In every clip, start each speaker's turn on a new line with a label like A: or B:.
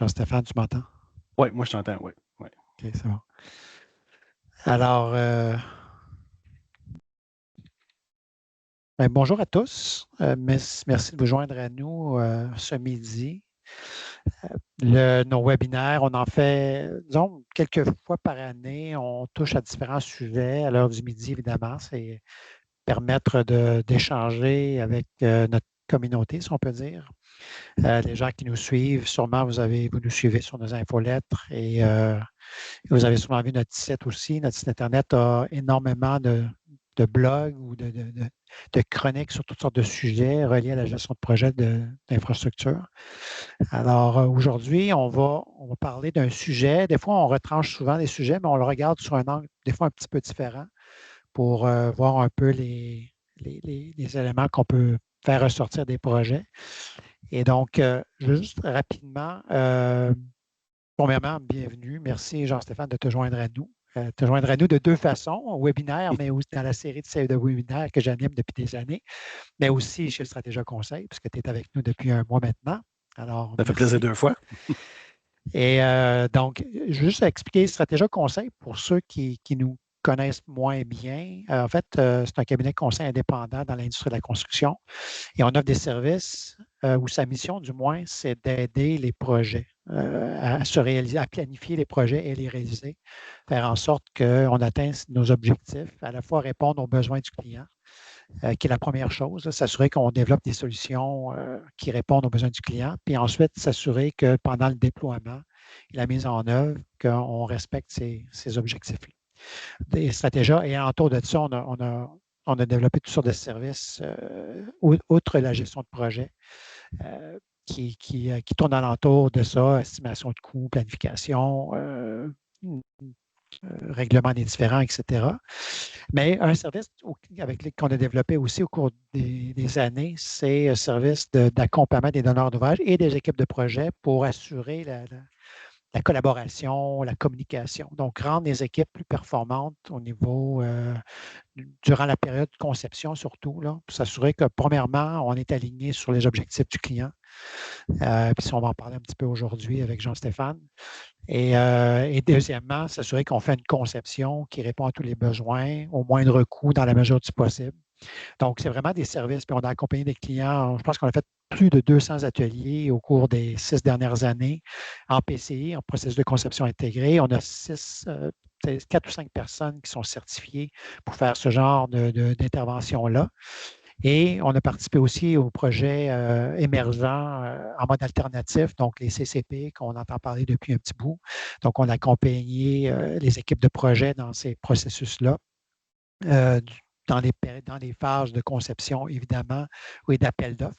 A: Jean-Stéphane, tu m'entends?
B: Oui, moi je t'entends, oui. Ouais.
A: OK, c'est bon. Alors, bonjour à tous. Merci de vous joindre à nous ce midi. Nos webinaires, on en fait, disons, quelques fois par année. On touche à différents sujets. À l'heure du midi, évidemment, c'est permettre d'échanger avec notre communauté, si on peut dire. Les gens qui nous suivent, sûrement, vous nous suivez sur nos infolettres et vous avez sûrement vu notre site aussi. Notre site Internet a énormément de blogs ou de chroniques sur toutes sortes de sujets reliés à la gestion de projets d'infrastructure. Alors, aujourd'hui, on va parler d'un sujet. Des fois, on retranche souvent des sujets, mais on le regarde sur un angle, des fois, un petit peu différent pour voir un peu les éléments qu'on peut faire ressortir des projets. Et donc, je veux juste rapidement, premièrement, bienvenue. Merci, Jean-Stéphane, de te joindre à nous. Te joindre à nous de deux façons, au webinaire, mais aussi dans la série de webinaires que j'anime depuis des années, mais aussi chez le Stratégia Conseil, puisque tu es avec nous depuis un mois maintenant. Alors,
B: Ça fait plaisir
A: merci.
B: deux fois.
A: Et donc, je veux juste expliquer Stratégia Conseil pour ceux qui nous connaissent moins bien. En fait, c'est un cabinet de conseil indépendant dans l'industrie de la construction et on offre des services où sa mission, du moins, c'est d'aider les projets à se réaliser, à planifier les projets et les réaliser, faire en sorte qu'on atteigne nos objectifs, à la fois répondre aux besoins du client, qui est la première chose, s'assurer qu'on développe des solutions qui répondent aux besoins du client, puis ensuite s'assurer que pendant le déploiement et la mise en œuvre, qu'on respecte ces objectifs-là. Des stratégies, et autour de ça, on a développé toutes sortes de services, outre la gestion de projet, qui tournent alentour de ça, estimation de coûts, planification, règlement des différends, etc. Mais un service qu'on a développé aussi au cours des années, c'est un service d'accompagnement des donneurs d'ouvrage et des équipes de projet pour assurer la collaboration, la communication. Donc, rendre les équipes plus performantes au niveau, durant la période de conception surtout, là, pour s'assurer que, premièrement, on est aligné sur les objectifs du client. Puis on va en parler un petit peu aujourd'hui avec Jean-Stéphane. Et deuxièmement, s'assurer qu'on fait une conception qui répond à tous les besoins au moindre coût dans la mesure du possible. Donc, c'est vraiment des services. Puis on a accompagné des clients. Je pense qu'on a fait plus de 200 ateliers au cours des 6 dernières années en PCI, en processus de conception intégré. On a 4 ou 5 personnes qui sont certifiées pour faire ce genre d'intervention-là. Et on a participé aussi au projet émergent en mode alternatif, donc les CCP qu'on entend parler depuis un petit bout. Donc, on a accompagné les équipes de projet dans ces processus-là, euh, dans les phases de conception, évidemment, et d'appel d'offres.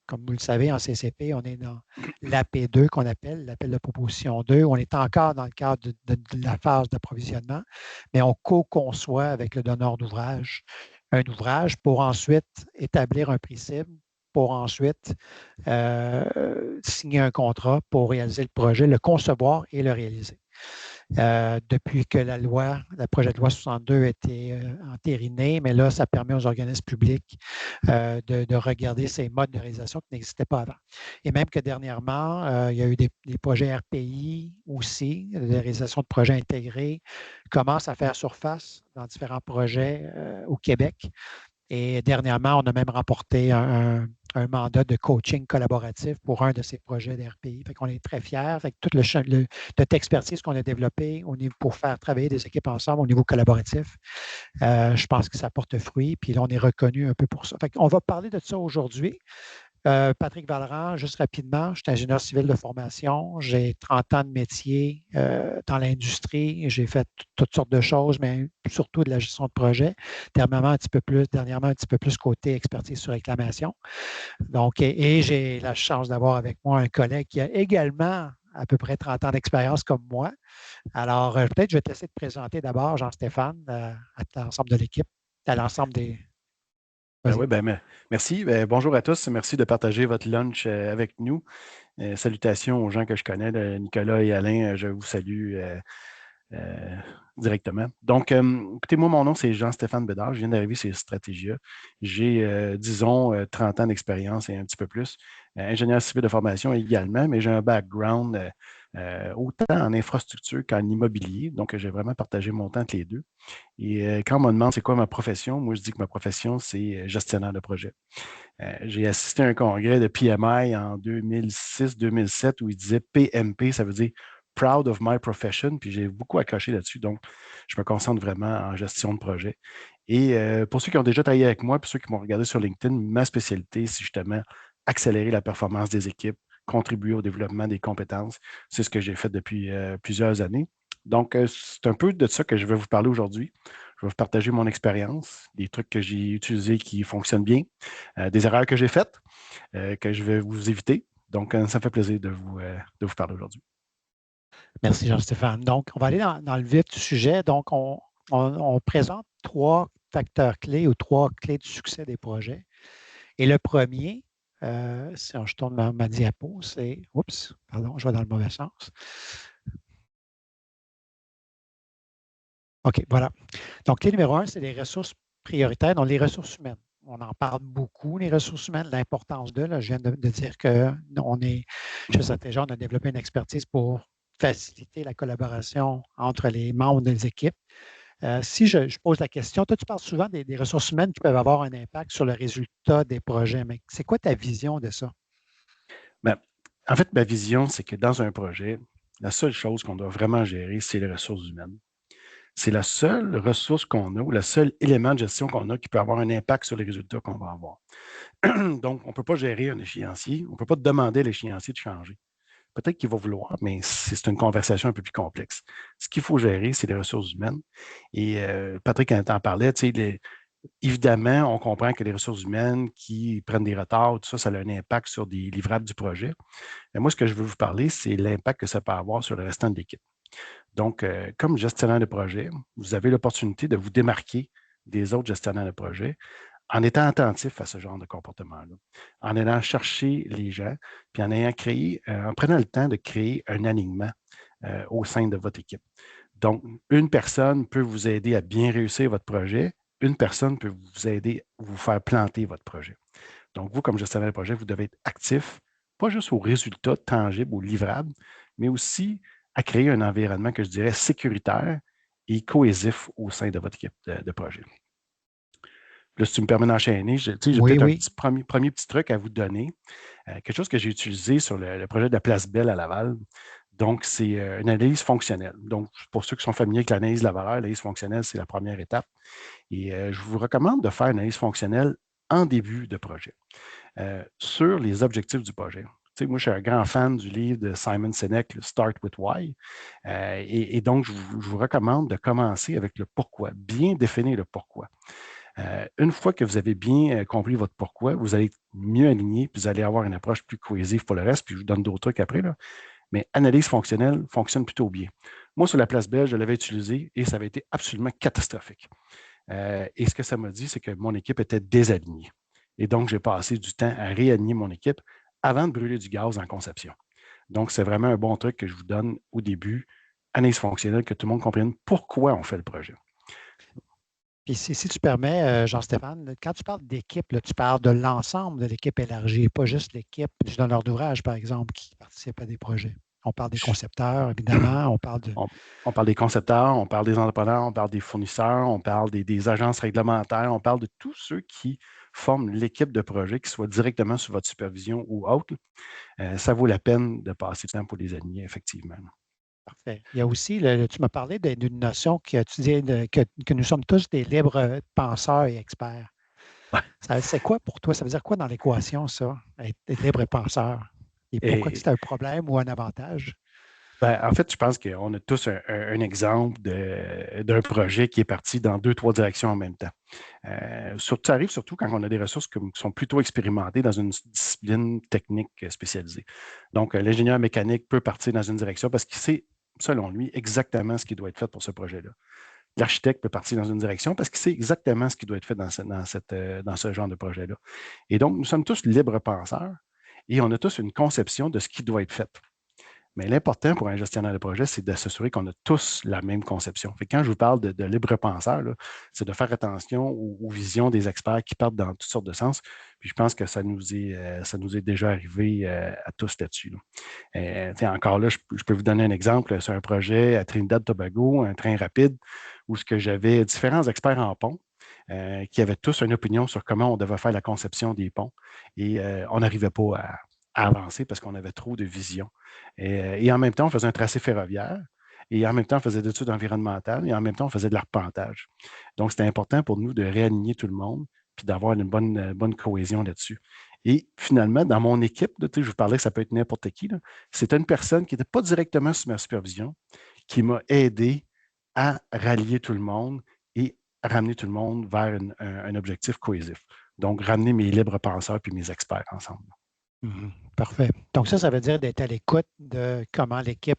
A: Comme vous le savez, en CCP, on est dans l'AP2 qu'on appelle, l'appel de proposition 2. On est encore dans le cadre de la phase d'approvisionnement, mais on co-conçoit avec le donneur d'ouvrage un ouvrage pour ensuite établir un prix cible, pour ensuite signer un contrat pour réaliser le projet, le concevoir et le réaliser. Depuis que le projet de loi 62 a été entériné, mais là, ça permet aux organismes publics de regarder ces modes de réalisation qui n'existaient pas avant. Et même que dernièrement, il y a eu des projets RPI aussi, de réalisation de projets intégrés, commencent à faire surface dans différents projets au Québec. Et dernièrement, on a même remporté un mandat de coaching collaboratif pour un de ces projets d'RPI. Fait qu'on est très fiers. Fait que toute notre expertise qu'on a développée pour faire travailler des équipes ensemble au niveau collaboratif, je pense que ça porte fruit. Puis là, on est reconnu un peu pour ça. Fait qu'on va parler de ça aujourd'hui. Patrick Vallerand, juste rapidement, je suis ingénieur civil de formation. J'ai 30 ans de métier dans l'industrie. J'ai fait toutes sortes de choses, mais surtout de la gestion de projet. Dernièrement, un petit peu plus côté expertise sur réclamation. Donc, et j'ai la chance d'avoir avec moi un collègue qui a également à peu près 30 ans d'expérience comme moi. Alors, peut-être je vais te laisser te présenter d'abord, Jean-Stéphane, à l'ensemble de l'équipe, à l'ensemble des.
B: Oui,
A: Vas-y.
B: merci. Bonjour à tous. Merci de partager votre lunch avec nous. Salutations aux gens que je connais, Nicolas et Alain. Je vous salue euh, directement. Donc, écoutez, moi, mon nom, c'est Jean-Stéphane Bédard. Je viens d'arriver chez Stratégia. J'ai, disons, 30 ans d'expérience et un petit peu plus. ingénieur civil de formation également, mais j'ai un background autant en infrastructure qu'en immobilier. Donc, j'ai vraiment partagé mon temps entre les deux. Et quand on me demande c'est quoi ma profession, moi, je dis que ma profession, c'est gestionnaire de projet. J'ai assisté à un congrès de PMI en 2006-2007 où il disait PMP, ça veut dire Proud of My Profession, puis j'ai beaucoup accroché là-dessus. Donc, je me concentre vraiment en gestion de projet. Et pour ceux qui ont déjà travaillé avec moi, puis ceux qui m'ont regardé sur LinkedIn, ma spécialité, c'est justement accélérer la performance des équipes, contribuer au développement des compétences. C'est ce que j'ai fait depuis plusieurs années. Donc, c'est un peu de ça que je vais vous parler aujourd'hui. Je vais vous partager mon expérience, des trucs que j'ai utilisés qui fonctionnent bien, des erreurs que j'ai faites, que je vais vous éviter. Donc, ça me fait plaisir de vous parler aujourd'hui.
A: Merci Jean-Stéphane. Donc, on va aller dans le vif du sujet. Donc, on présente trois facteurs clés ou trois clés du succès des projets. Et le premier, si je tourne ma diapo, c'est, oups, pardon, je vais dans le mauvais sens. OK, voilà. Donc, clé numéro un, c'est les ressources prioritaires, donc les ressources humaines. On en parle beaucoup, les ressources humaines, l'importance d'eux. Je viens de dire que chez Stratégia, on a développé une expertise pour faciliter la collaboration entre les membres des équipes. Si je pose la question, toi, tu parles souvent des ressources humaines qui peuvent avoir un impact sur le résultat des projets, mais c'est quoi ta vision de ça?
B: Ben, en fait, ma vision, c'est que dans un projet, la seule chose qu'on doit vraiment gérer, c'est les ressources humaines. C'est la seule ressource qu'on a ou le seul élément de gestion qu'on a qui peut avoir un impact sur les résultats qu'on va avoir. Donc, on ne peut pas gérer un échéancier, on ne peut pas demander à l'échéancier de changer. Peut-être qu'il va vouloir, mais c'est une conversation un peu plus complexe. Ce qu'il faut gérer, c'est les ressources humaines. Et Patrick en parlait, évidemment, on comprend que les ressources humaines qui prennent des retards, tout ça, ça a un impact sur des livrables du projet. Mais moi, ce que je veux vous parler, c'est l'impact que ça peut avoir sur le restant de l'équipe. Donc, comme gestionnaire de projet, vous avez l'opportunité de vous démarquer des autres gestionnaires de projet en étant attentif à ce genre de comportement-là, en allant chercher les gens, puis en prenant le temps de créer un alignement au sein de votre équipe. Donc, une personne peut vous aider à bien réussir votre projet, une personne peut vous aider à vous faire planter votre projet. Donc, vous, comme gestionnaire de projet, vous devez être actif, pas juste aux résultats tangibles ou livrables, mais aussi à créer un environnement que je dirais sécuritaire et cohésif au sein de votre équipe de projet. Là, si tu me permets d'enchaîner, j'ai
A: Oui,
B: peut-être un
A: oui.
B: petit premier petit truc à vous donner. Quelque chose que j'ai utilisé sur le projet de la Place Belle à Laval. Donc, c'est une analyse fonctionnelle. Donc, pour ceux qui sont familiers avec l'analyse de la valeur, l'analyse fonctionnelle, c'est la première étape. Et je vous recommande de faire une analyse fonctionnelle en début de projet sur les objectifs du projet. Tu sais, moi, je suis un grand fan du livre de Simon Sinek, Start with Why. Et donc, je vous recommande de commencer avec le pourquoi, bien définir le pourquoi. Une fois que vous avez bien compris votre pourquoi, vous allez être mieux aligné, puis vous allez avoir une approche plus cohésive pour le reste, puis je vous donne d'autres trucs après. Là. Mais analyse fonctionnelle fonctionne plutôt bien. Moi, sur la place belge, je l'avais utilisé et ça avait été absolument catastrophique. Et ce que ça m'a dit, c'est que mon équipe était désalignée. Et donc, j'ai passé du temps à réaligner mon équipe avant de brûler du gaz en conception. Donc, c'est vraiment un bon truc que je vous donne au début, analyse fonctionnelle, que tout le monde comprenne pourquoi on fait le projet.
A: Puis si tu permets, Jean-Stéphane, quand tu parles d'équipe, là, tu parles de l'ensemble de l'équipe élargie, pas juste l'équipe du donneur d'ouvrage, par exemple, qui participe à des projets. On parle des concepteurs, évidemment, on parle de...
B: On parle des concepteurs, on parle des entrepreneurs, on parle des fournisseurs, on parle des agences réglementaires, on parle de tous ceux qui forment l'équipe de projet, qui soit directement sous votre supervision ou autre. Ça vaut la peine de passer du temps pour les aligner, effectivement.
A: Parfait. Il y a aussi, tu m'as parlé d'une notion que tu dis que nous sommes tous des libres penseurs et experts. C'est quoi pour toi? Ça veut dire quoi dans l'équation, ça, être libre penseur? Et pourquoi que
B: Et,
A: c'est un problème ou un avantage?
B: ben, en fait, je pense qu'on a tous un exemple d'un projet qui est parti dans deux, trois directions en même temps. Ça arrive surtout quand on a des ressources qui sont plutôt expérimentées dans une discipline technique spécialisée. Donc, l'ingénieur mécanique peut partir dans une direction parce qu'il sait, selon lui, exactement ce qui doit être fait pour ce projet-là. L'architecte peut partir dans une direction parce qu'il sait exactement ce qui doit être fait dans ce genre de projet-là. Et donc, nous sommes tous libres penseurs et on a tous une conception de ce qui doit être fait. Mais l'important pour un gestionnaire de projet, c'est de s'assurer qu'on a tous la même conception. Fait que quand je vous parle de libre penseur, là, c'est de faire attention aux visions des experts qui partent dans toutes sortes de sens. Puis je pense que ça nous est déjà arrivé à tous là-dessus. Encore là, je peux vous donner un exemple sur un projet à Trinidad-Tobago, un train rapide, où ce que j'avais différents experts en pont qui avaient tous une opinion sur comment on devait faire la conception des ponts. Et on n'arrivait pas à avancer parce qu'on avait trop de visions. Et en même temps, on faisait un tracé ferroviaire. Et en même temps, on faisait des études environnementales et en même temps, on faisait de l'arpentage. Donc, c'était important pour nous de réaligner tout le monde puis d'avoir une bonne cohésion là-dessus. Et finalement, dans mon équipe, là, je vous parlais que ça peut être n'importe qui, c'est une personne qui n'était pas directement sous ma supervision qui m'a aidé à rallier tout le monde et à ramener tout le monde vers un objectif cohésif. Donc, ramener mes libres penseurs puis mes experts ensemble.
A: Parfait. Donc, ça veut dire d'être à l'écoute de comment l'équipe.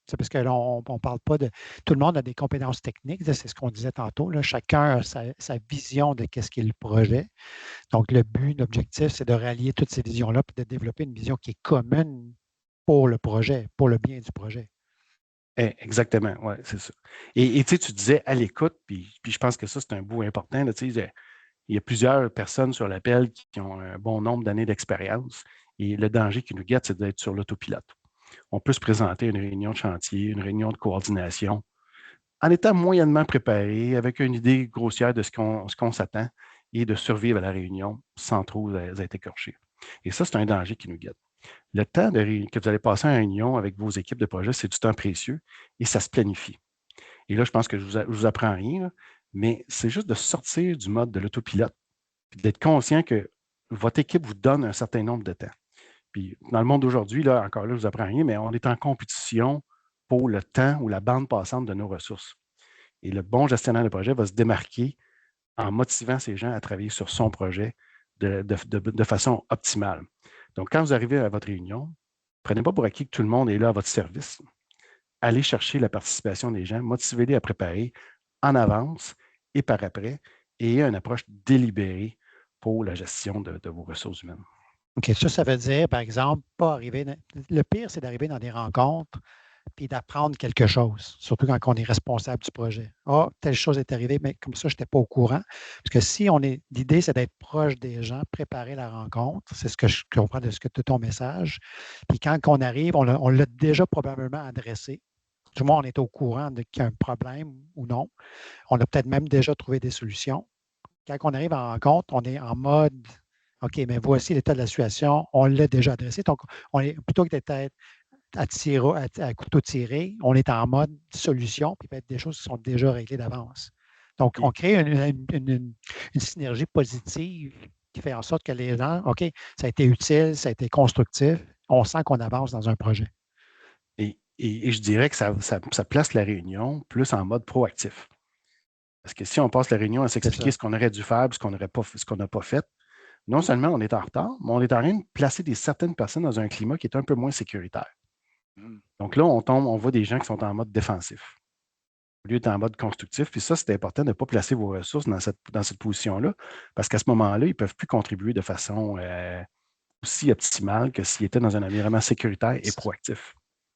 A: C'est parce que là, on ne parle pas de. Tout le monde a des compétences techniques, c'est ce qu'on disait tantôt. Là. Chacun a sa vision de qu'est-ce qu'est le projet. Donc, le but, l'objectif, c'est de rallier toutes ces visions-là et de développer une vision qui est commune pour le projet, pour le bien du projet.
B: Exactement, oui, c'est ça. Et tu disais à l'écoute, puis je pense que ça, c'est un bout important. Là, il y a plusieurs personnes sur l'appel qui ont un bon nombre d'années d'expérience. Et le danger qui nous guette, c'est d'être sur l'autopilote. On peut se présenter à une réunion de chantier, une réunion de coordination, en étant moyennement préparé, avec une idée grossière de ce qu'on s'attend et de survivre à la réunion sans trop être écorché. Et ça, c'est un danger qui nous guette. Le temps que vous allez passer en réunion avec vos équipes de projet, c'est du temps précieux et ça se planifie. Et là, je pense que je vous apprends rien, là, mais c'est juste de sortir du mode de l'autopilote, d'être conscient que votre équipe vous donne un certain nombre de temps. Puis dans le monde d'aujourd'hui, là, encore là, je ne vous apprends rien, mais on est en compétition pour le temps ou la bande passante de nos ressources. Et le bon gestionnaire de projet va se démarquer en motivant ces gens à travailler sur son projet de façon optimale. Donc, quand vous arrivez à votre réunion, prenez pas pour acquis que tout le monde est là à votre service. Allez chercher la participation des gens, motivez-les à préparer en avance et par après, et ayez une approche délibérée pour la gestion de vos ressources humaines.
A: OK, ça veut dire, par exemple, pas arriver. Le pire, c'est d'arriver dans des rencontres puis d'apprendre quelque chose, surtout quand on est responsable du projet. Ah, telle chose est arrivée, mais comme ça, je n'étais pas au courant. Parce que si on est. L'idée, c'est d'être proche des gens, préparer la rencontre. C'est ce que je comprends de ton message. Puis quand on arrive, on l'a déjà probablement adressé. Tout le monde est au courant qu'il y a un problème ou non. On a peut-être même déjà trouvé des solutions. Quand on arrive en rencontre, on est en mode OK, mais voici l'état de la situation, on l'a déjà adressé. Donc, plutôt que d'être à couteau tiré, on est en mode solution, puis peut-être des choses qui sont déjà réglées d'avance. Donc, on crée une synergie positive qui fait en sorte que les gens, OK, ça a été utile, ça a été constructif, on sent qu'on avance dans un projet.
B: Et je dirais que ça place la réunion plus en mode proactif. Parce que si on passe la réunion à s'expliquer ce qu'on aurait dû faire et ce qu'on n'a pas fait, non seulement on est en retard, mais on est en train de placer certaines personnes dans un climat qui est un peu moins sécuritaire. Donc là, on voit des gens qui sont en mode défensif au lieu d'être en mode constructif. Puis ça, c'est important de ne pas placer vos ressources dans cette position-là, parce qu'à ce moment-là, ils ne peuvent plus contribuer de façon aussi optimale que s'ils étaient dans un environnement sécuritaire et proactif.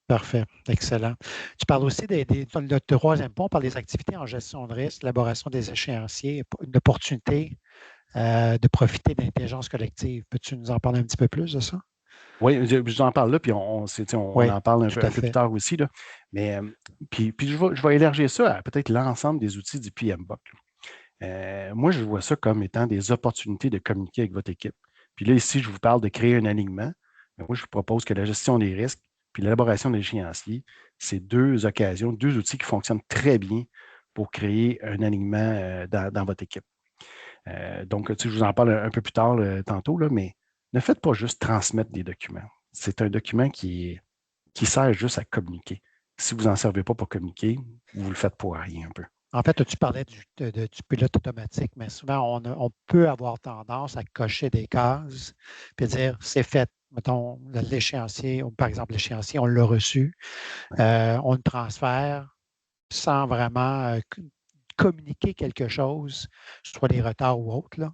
A: Parfait, excellent. Tu parles aussi le troisième point, on parle des activités en gestion de risque, élaboration des échéanciers, une opportunité de profiter de l'intelligence collective. Peux-tu nous en parler un petit peu plus de ça?
B: Oui, je vous en parle là, puis on
A: Oui,
B: en parle
A: tout
B: un
A: à
B: peu plus
A: fait.
B: tard aussi. Là. Mais puis je vais élargir ça à peut-être l'ensemble des outils du PMBOK. Moi, je vois ça comme étant des opportunités de communiquer avec votre équipe. Puis là, ici, je vous parle de créer un alignement. Mais moi, je vous propose que la gestion des risques puis l'élaboration des échéanciers, c'est deux occasions, deux outils qui fonctionnent très bien pour créer un alignement dans votre équipe. Donc, je vous en parle un peu plus tard tantôt, là, mais ne faites pas juste transmettre des documents. C'est un document qui sert juste à communiquer. Si vous n'en servez pas pour communiquer, vous le faites pour rien un peu.
A: En fait, tu parlais du pilote automatique, mais souvent, on peut avoir tendance à cocher des cases puis dire c'est fait. Mettons, l'échéancier, ou par exemple, l'échéancier, on l'a reçu, on le transfère sans vraiment communiquer quelque chose, soit des retards ou autres. Là.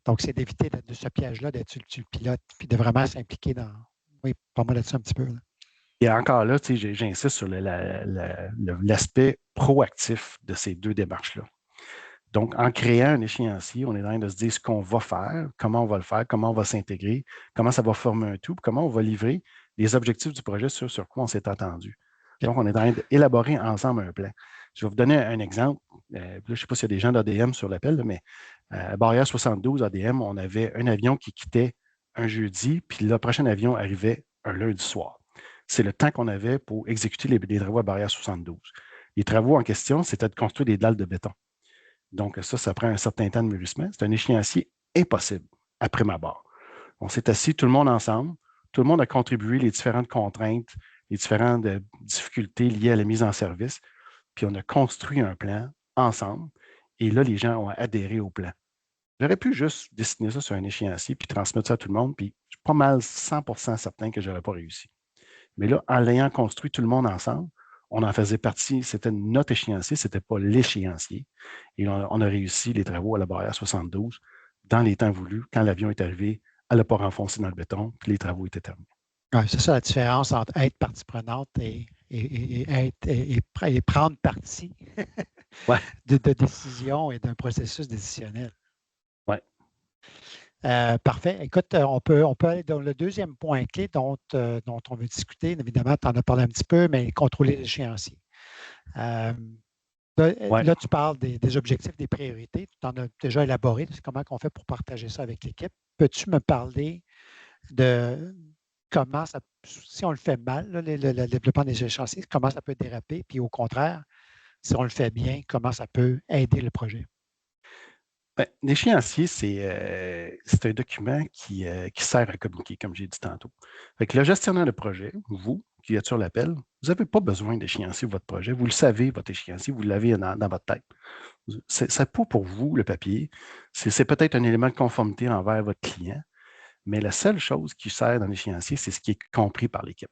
A: Donc, c'est d'éviter de ce piège-là, d'être sur le pilote, puis de vraiment s'impliquer dans. Oui, pas mal là-dessus un petit peu. Là.
B: Et encore là, j'insiste sur l'aspect proactif de ces deux démarches-là. Donc, en créant un échéancier, on est en train de se dire ce qu'on va faire, comment on va le faire, comment on va s'intégrer, comment ça va former un tout, comment on va livrer les objectifs du projet sur quoi on s'est entendu.
A: OK.
B: Donc, on est en train d'élaborer ensemble un plan. Je vais vous donner un exemple. Je ne sais pas s'il y a des gens d'ADM sur l'appel, mais à Barrière 72 ADM, on avait un avion qui quittait un jeudi, puis le prochain avion arrivait un lundi soir. C'est le temps qu'on avait pour exécuter les travaux à Barrière 72. Les travaux en question, c'était de construire des dalles de béton. Donc, ça prend un certain temps de mûrissement. C'est un échéancier impossible après ma barre. On s'est assis tout le monde ensemble. Tout le monde a contribué les différentes contraintes, les différentes difficultés liées à la mise en service. Puis on a construit un plan ensemble. Et là, les gens ont adhéré au plan. J'aurais pu juste dessiner ça sur un échéancier puis transmettre ça à tout le monde. Puis je suis pas mal 100% certain que je n'aurais pas réussi. Mais là, en l'ayant construit tout le monde ensemble, on en faisait partie, c'était notre échéancier, ce n'était pas l'échéancier. Et on a réussi les travaux à la barrière 72 dans les temps voulus. Quand l'avion est arrivé, elle n'a pas renfoncé dans le béton, puis les travaux étaient terminés.
A: Ouais, c'est ça la différence entre être partie prenante et prendre partie
B: Ouais,
A: de décision et d'un processus décisionnel.
B: ouais.
A: Parfait. Écoute, on peut aller dans le deuxième point clé dont on veut discuter. Évidemment, tu en as parlé un petit peu, mais contrôler l'échéancier. Euh,
B: Ouais.
A: là, tu parles des objectifs, des priorités. Tu en as déjà élaboré. Comment on fait pour partager ça avec l'équipe? Peux-tu me parler de comment ça, si on le fait mal, là, le développement des échéanciers, comment ça peut déraper? Puis au contraire, si on le fait bien, comment ça peut aider le projet?
B: Ben, l'échéancier, c'est un document qui sert à communiquer, comme j'ai dit tantôt. Fait que le gestionnaire de projet, vous, qui êtes sur l'appel, vous n'avez pas besoin d'échéancier votre projet. Vous le savez, votre échéancier, vous l'avez dans votre tête. C'est pas pour vous, le papier. C'est peut-être un élément de conformité envers votre client, mais la seule chose qui sert dans l'échéancier, c'est ce qui est compris par l'équipe.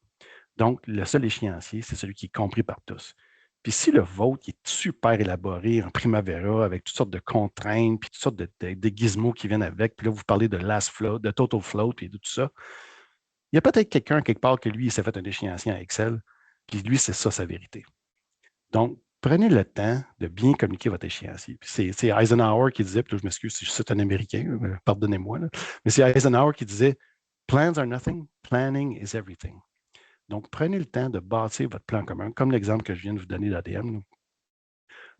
B: Donc, le seul échéancier, c'est celui qui est compris par tous. Puis si le vôtre qui est super élaboré en Primavera avec toutes sortes de contraintes, puis toutes sortes de gizmos qui viennent avec, puis là, vous parlez de last float, de total float, puis de tout ça, il y a peut-être quelqu'un quelque part que lui, il s'est fait un échéancier en Excel, puis lui, c'est ça sa vérité. Donc, prenez le temps de bien communiquer votre échéancier. C'est Eisenhower qui disait, puis là, je m'excuse si c'est un Américain, pardonnez-moi, mais c'est Eisenhower qui disait Plans are nothing, planning is everything. Donc, prenez le temps de bâtir votre plan commun, comme l'exemple que je viens de vous donner d'ADM.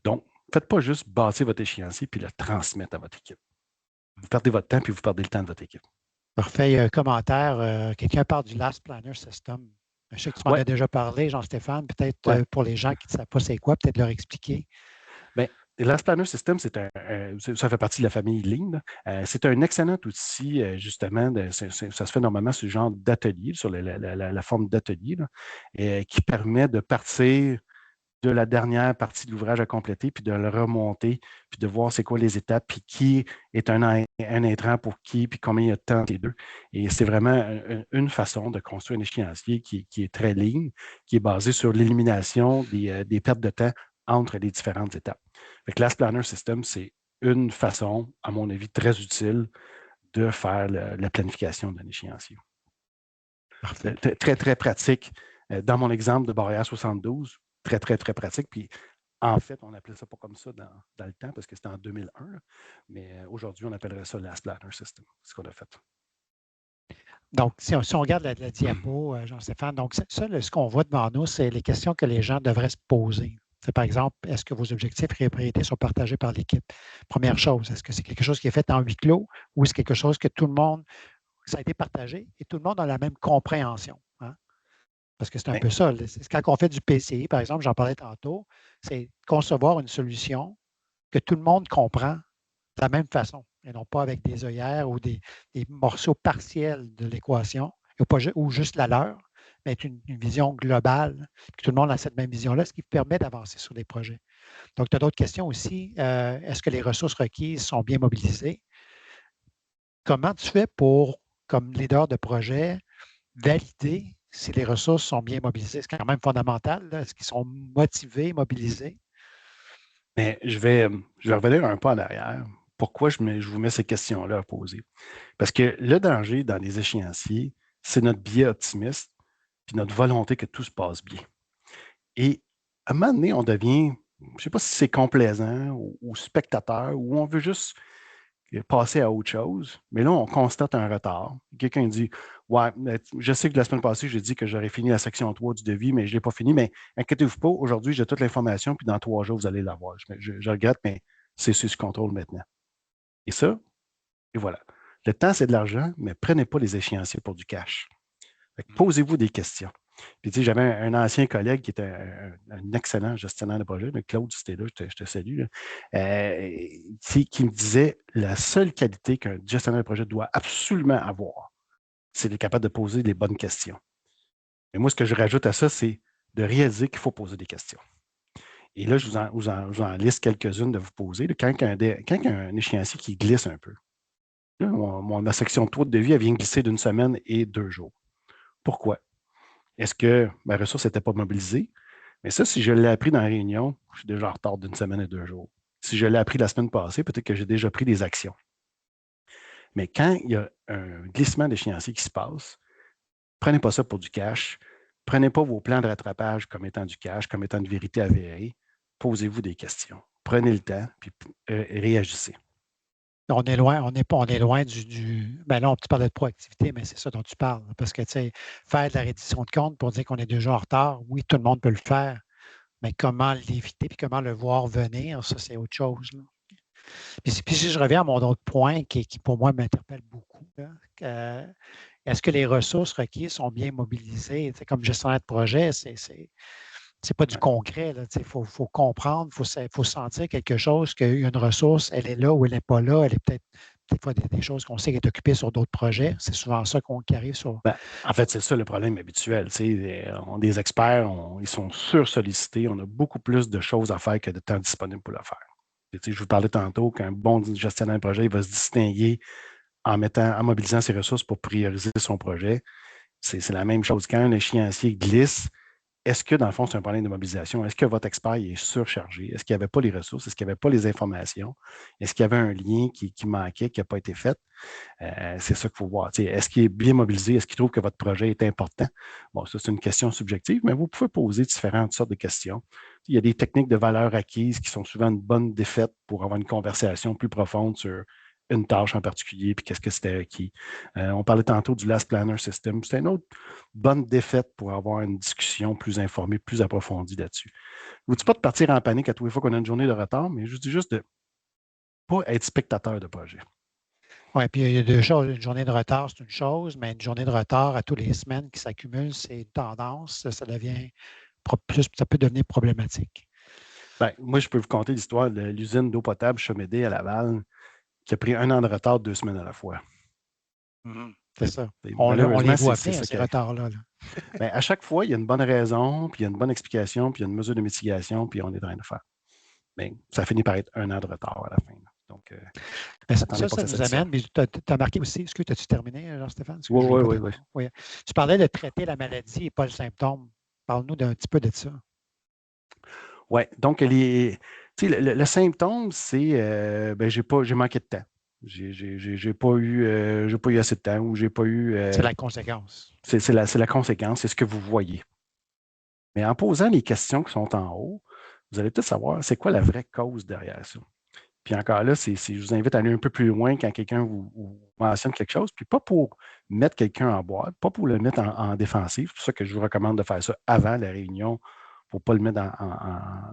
B: Donc, faites pas juste bâtir votre échéancier puis le transmettre à votre équipe. Vous perdez votre temps puis vous perdez le temps de votre équipe.
A: Parfait. Il y a un commentaire. Quelqu'un parle du Last Planner System. Je sais que tu m'en
B: Oui,
A: as déjà parlé, Jean-Stéphane. Peut-être
B: oui.
A: pour les gens qui ne savent pas c'est quoi, peut-être leur expliquer.
B: Bien, Last Planner System, ça fait partie de la famille Lean. C'est un excellent outil, justement, ça se fait normalement sur le genre d'atelier, sur la forme d'atelier, qui permet de partir de la dernière partie de l'ouvrage à compléter, puis de le remonter, puis de voir c'est quoi les étapes, puis qui est un intrant pour qui, puis combien il y a de temps entre les deux. Et c'est vraiment une façon de construire un échéancier qui est très ligne, qui est basé sur l'élimination des pertes de temps entre les différentes étapes. Le Class Planner System, c'est une façon, à mon avis, très utile de faire la planification d'un échéancier.
A: Parfait.
B: Très, très pratique. Dans mon exemple de Barrière 72, très, très, très pratique. Puis, en fait, on appelait ça pas comme ça dans le temps parce que c'était en 2001, mais aujourd'hui, on appellerait ça Last Planner System. C'est ce qu'on a fait.
A: Donc, si on regarde la diapo, Jean-Stéphane, donc ça, ce qu'on voit devant nous, c'est les questions que les gens devraient se poser. C'est par exemple, est-ce que vos objectifs et priorités sont partagés par l'équipe? Première chose, est-ce que c'est quelque chose qui est fait en huis clos ou c'est quelque chose que tout le monde, ça a été partagé et tout le monde a la même compréhension? Hein? Parce que c'est un
B: Ben,
A: peu ça. Quand on fait du PCI, par exemple, j'en parlais tantôt, c'est concevoir une solution que tout le monde comprend de la même façon et non pas avec des œillères ou des morceaux partiels de l'équation ou juste la leur, mais une vision globale, que tout le monde a cette même vision-là, ce qui permet d'avancer sur des projets. Donc, tu as d'autres questions aussi. Est-ce que les ressources requises sont bien mobilisées? Comment tu fais pour, comme leader de projet, valider si les ressources sont bien mobilisées? C'est quand même fondamental. Est-ce qu'ils sont motivés, mobilisés?
B: mais je vais revenir un pas en arrière. Pourquoi je vous mets ces questions-là à poser? Parce que le danger dans les échéanciers, c'est notre biais optimiste puis notre volonté que tout se passe bien. Et à un moment donné, on devient, je ne sais pas si c'est complaisant ou spectateur, ou on veut juste passer à autre chose, mais là, on constate un retard. Quelqu'un dit, ouais, je sais que la semaine passée, j'ai dit que j'aurais fini la section 3 du devis, mais je ne l'ai pas fini, mais inquiétez-vous pas, aujourd'hui, j'ai toute l'information, puis dans 3 jours, vous allez l'avoir. Je regrette, mais c'est sous ce contrôle maintenant. Et ça, et voilà. Le temps, c'est de l'argent, mais prenez pas les échéanciers pour du cash. Posez-vous des questions. Puis, tu sais, j'avais un ancien collègue qui était un excellent gestionnaire de projet, Claude, si t'es là, je te salue, là, qui me disait la seule qualité qu'un gestionnaire de projet doit absolument avoir, c'est d'être capable de poser les bonnes questions. Et moi, ce que je rajoute à ça, c'est de réaliser qu'il faut poser des questions. Et là, je vous en liste quelques-unes de vous poser. Quand il y a un échéancier qui glisse un peu, là, ma section 3 de devis, elle vient glisser d'une semaine et 2 jours. Pourquoi? Est-ce que ma ressource n'était pas mobilisée? Mais ça, si je l'ai appris dans la réunion, je suis déjà en retard d'une semaine et 2 jours. Si je l'ai appris la semaine passée, peut-être que j'ai déjà pris des actions. Mais quand il y a un glissement d'échéancier qui se passe, prenez pas ça pour du cash. Prenez pas vos plans de rattrapage comme étant du cash, comme étant une vérité avérée. Posez-vous des questions. Prenez le temps, puis réagissez.
A: On est loin, on est loin ben là, tu parlais de proactivité, mais c'est ça dont tu parles. Parce que, tu sais, faire de la reddition de compte pour dire qu'on est déjà en retard, oui, tout le monde peut le faire, mais comment l'éviter puis comment le voir venir, ça, c'est autre chose, là. Puis si je reviens à mon autre point qui pour moi, m'interpelle beaucoup, là, est-ce que les ressources requises sont bien mobilisées? Tu sais, comme gestionnaire de projet, c'est pas du concret. Il faut comprendre, il faut sentir quelque chose, qu'une ressource, elle est là ou elle n'est pas là. Elle est peut-être des fois des choses qu'on sait qu'elle est occupée sur d'autres projets. C'est souvent ça qui arrive sur.
B: Ben, en fait, c'est ça le problème habituel. On a des experts, ils sont sursollicités. On a beaucoup plus de choses à faire que de temps disponible pour le faire. Je vous parlais tantôt qu'un bon gestionnaire de projet il va se distinguer en mobilisant ses ressources pour prioriser son projet. C'est la même chose. Quand un échéancier glisse, est-ce que, dans le fond, c'est un problème de mobilisation? Est-ce que votre expert est surchargé? Est-ce qu'il n'y avait pas les ressources? Est-ce qu'il n'y avait pas les informations? Est-ce qu'il y avait un lien qui manquait, qui n'a pas été fait? C'est ça qu'il faut voir. Est-ce qu'il est bien mobilisé? Est-ce qu'il trouve que votre projet est important? Bon, ça, c'est une question subjective, mais vous pouvez poser différentes sortes de questions. Il y a des techniques de valeur acquise qui sont souvent une bonne défaite pour avoir une conversation plus profonde sur une tâche en particulier, puis qu'est-ce que c'était acquis. On parlait tantôt du Last Planner System. C'est une autre bonne défaite pour avoir une discussion plus informée, plus approfondie là-dessus. Je ne vous dis pas de partir en panique à tous les fois qu'on a une journée de retard, mais je vous dis juste de ne pas être spectateur de projet.
A: Oui, puis il y a deux choses. Une journée de retard, c'est une chose, mais une journée de retard à toutes les semaines qui s'accumule, c'est une tendance. Ça peut devenir problématique.
B: Ben, moi, je peux vous conter l'histoire de l'usine d'eau potable Chemédé à Laval qui a pris 1 an de retard 2 semaines à la fois.
A: C'est ça. On
B: Malheureusement,
A: les voit
B: c'est
A: venir,
B: ça
A: ces retards-là.
B: Ben, à chaque fois, il y a une bonne raison, puis il y a une bonne explication, puis il y a une mesure de mitigation, puis on est en train de faire. Mais ça finit par être 1 an de retard à la fin. Donc,
A: ça nous amène, mais tu as marqué aussi, est-ce que tu as-tu terminé, Jean-Stéphane?
B: Oui.
A: Tu parlais de traiter la maladie et pas le symptôme. Parle-nous d'un petit peu de ça.
B: Oui, donc le symptôme, c'est j'ai manqué de temps. J'ai pas eu assez de temps ou j'ai pas eu.
A: C'est la conséquence.
B: C'est la conséquence, c'est ce que vous voyez. Mais en posant les questions qui sont en haut, vous allez peut-être savoir c'est quoi la vraie cause derrière ça. Puis encore là, je vous invite à aller un peu plus loin quand quelqu'un vous mentionne quelque chose, puis pas pour mettre quelqu'un en boîte, pas pour le mettre en défensive. C'est pour ça que je vous recommande de faire ça avant la réunion pour ne pas le mettre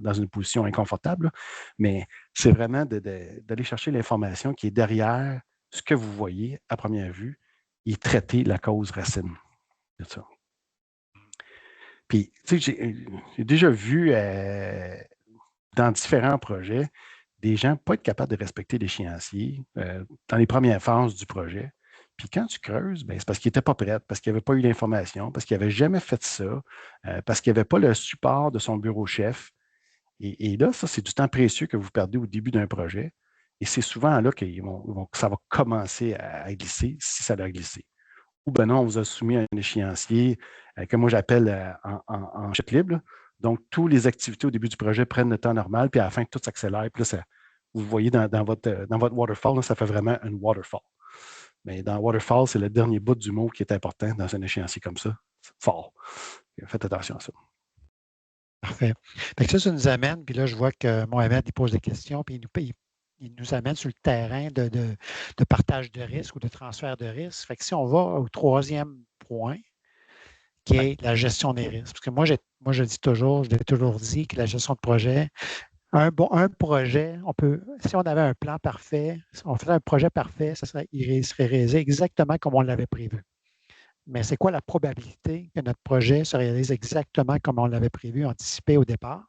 B: dans une position inconfortable. Mais c'est vraiment d'aller chercher l'information qui est derrière ce que vous voyez à première vue et traiter la cause racine de ça. Puis, tu sais, j'ai déjà vu dans différents projets des gens pas être capables de respecter l'échéancier dans les premières phases du projet. Puis quand tu creuses, ben, c'est parce qu'ils n'étaient pas prêts, parce qu'ils n'avaient pas eu l'information, parce qu'ils n'avaient jamais fait ça, parce qu'ils n'avaient pas le support de son bureau chef. Et là, ça, c'est du temps précieux que vous perdez au début d'un projet. Et c'est souvent là que ça va commencer à glisser, si ça doit glisser. Ou ben non, on vous a soumis un échéancier que moi j'appelle en chute libre. Donc, toutes les activités au début du projet prennent le temps normal, puis à la fin, tout s'accélère. Puis là, vous voyez dans votre waterfall, là, ça fait vraiment une waterfall. Mais dans Waterfall, c'est le dernier bout du mot qui est important dans un échéancier comme ça. Fall. Faites attention à ça.
A: Parfait. Fait que ça nous amène, puis là, je vois que Mohamed, il pose des questions, puis il nous amène sur le terrain de partage de risque ou de transfert de risque. Fait que si on va au troisième point, qui
B: Ouais.
A: est la gestion des risques. Parce que moi, je dis toujours, je l'ai toujours dit que la gestion de projet, un projet, si on avait un plan parfait, si on faisait un projet parfait, il serait réalisé exactement comme on l'avait prévu. Mais c'est quoi la probabilité que notre projet se réalise exactement comme on l'avait prévu, anticipé au départ?